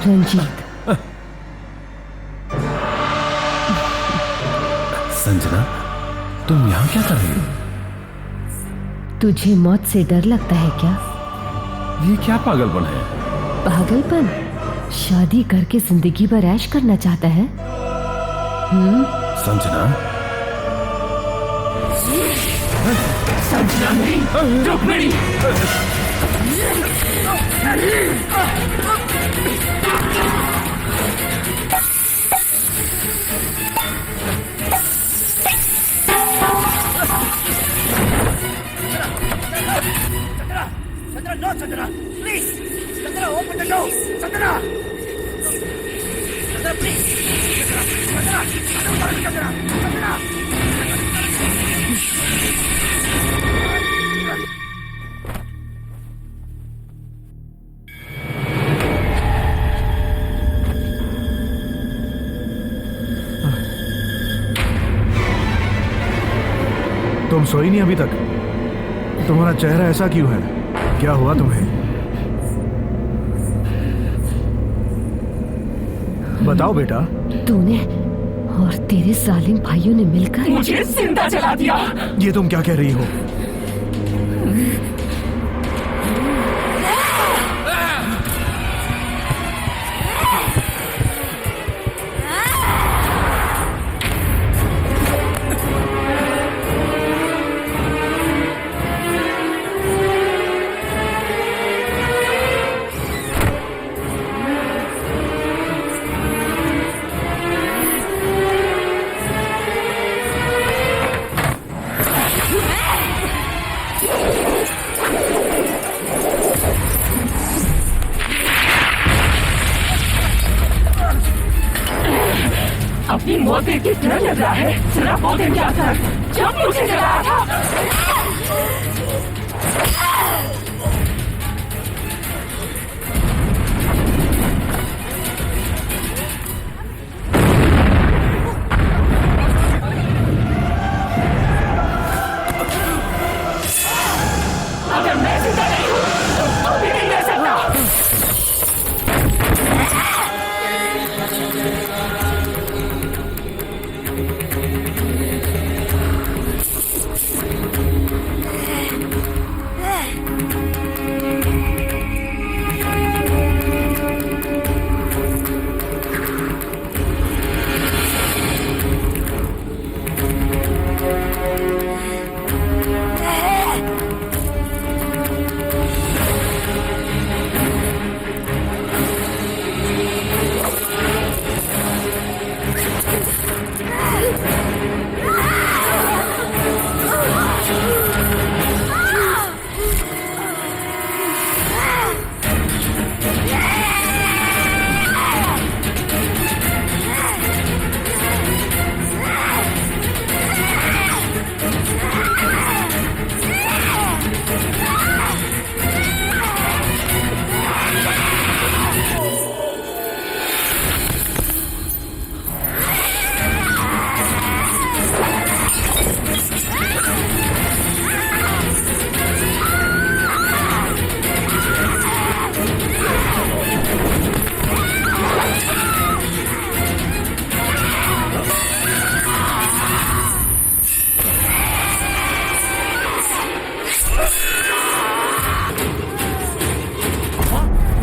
Ranjit. Sanjana, तुम यहाँ क्या कर रही हो? तुझे मौत से डर लगता है क्या? ये क्या पागलपन है? पागलपन? शादी करके जिंदगी भर ऐश करना चाहता है? संजना, संजना नहीं, Rukmini. No Sanjana, please Sanjana, open the door, Sanjana, Sanjana please, Sanjana, Sanjana, Sanjana, तुम सोई नहीं अभी तक? तुम्हारा चेहरा ऐसा क्यों है? क्या हुआ तुम्हें? बताओ बेटा। तूने और तेरे जालिम भाइयों ने मिलकर मुझे जिंदा जला दिया। ये तुम क्या कह रही हो? अपनी मौत देख के डर लग रहा है। जरा वो दिन क्या कर जब मुझे जलाया था। अगर मैं जिंदा नहीं हूँ तो तू भी नहीं रह सकता।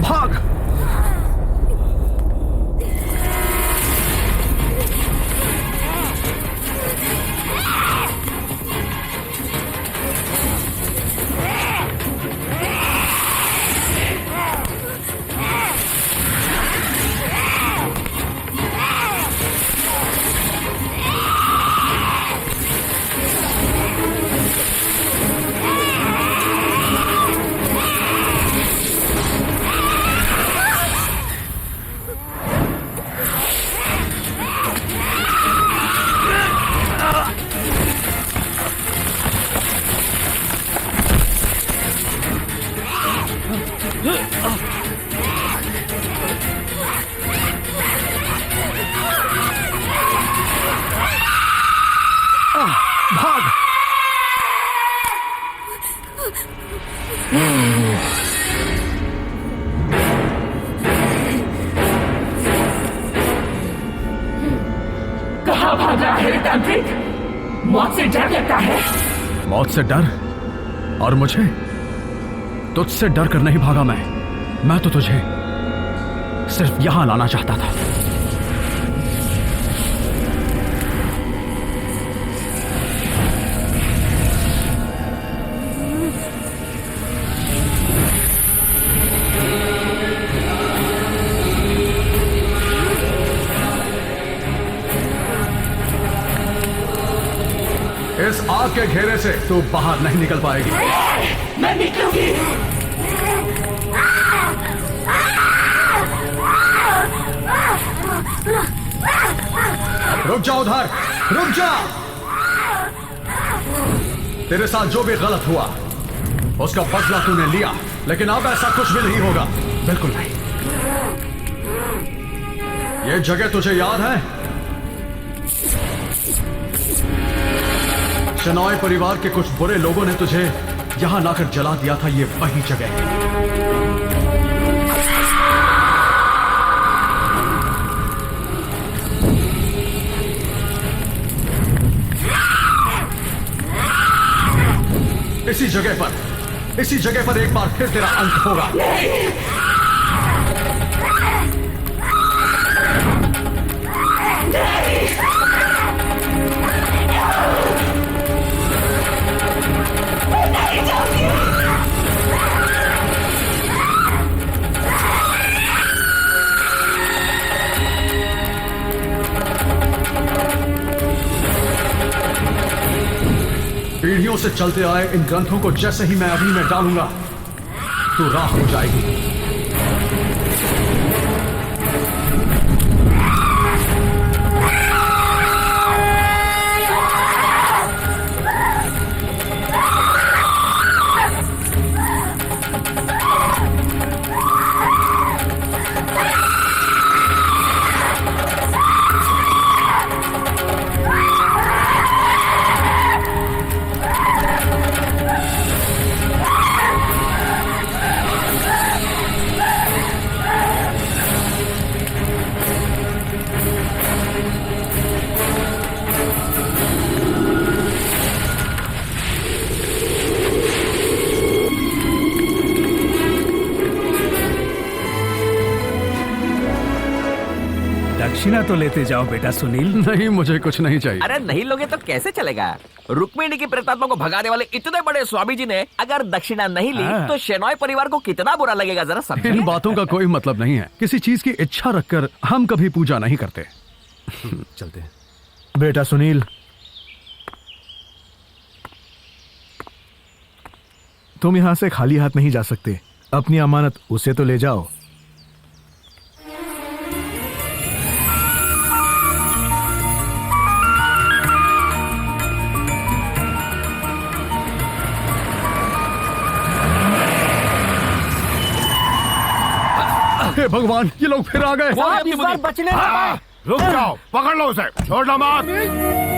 भाग! कहाँ भाग रहा है तांत्रिक? मौत से डर लगता है। मौत से डर? और मुझे? तुझसे डर कर नहीं भागा मैं तो तुझे सिर्फ यहां लाना चाहता था। इस आग के घेरे से तू बाहर नहीं निकल पाएगी। मैं निकलूंगी। रुक जा उधर, रुक जा। तेरे साथ जो भी गलत हुआ उसका बदला तूने लिया, लेकिन अब ऐसा कुछ भी नहीं होगा, बिल्कुल नहीं। ये जगह तुझे याद है? शेनॉय परिवार के कुछ बुरे लोगों ने तुझे यहां लाकर जला दिया था। ये वही जगह है। इसी जगह पर एक बार फिर तेरा अंत होगा। पीढ़ियों से चलते आए इन ग्रंथों को जैसे ही मैं अग्नि में डालूंगा तो राख हो जाएगी। दक्षिणा तो लेते जाओ बेटा सुनील। नहीं, मुझे कुछ नहीं चाहिए। अरे नहीं लोगे तो कैसे चलेगा? रुक्मिणी की प्रेतात्मा को भगाने वाले इतने बड़े स्वामी जी ने अगर दक्षिणा नहीं ली तो शेनॉय परिवार को कितना बुरा लगेगा, जरा समझिए। इन बातों का कोई मतलब नहीं है। किसी चीज की इच्छा रखकर हम कभी पूजा नहीं करते। चलते हैं। बेटा सुनील, तुम यहां से खाली हाथ नहीं जा सकते। अपनी अमानत उसे तो ले जाओ। हे भगवान, ये लोग फिर आ गए। रुक जाओ, पकड़ लो उसे, छोड़ना मत।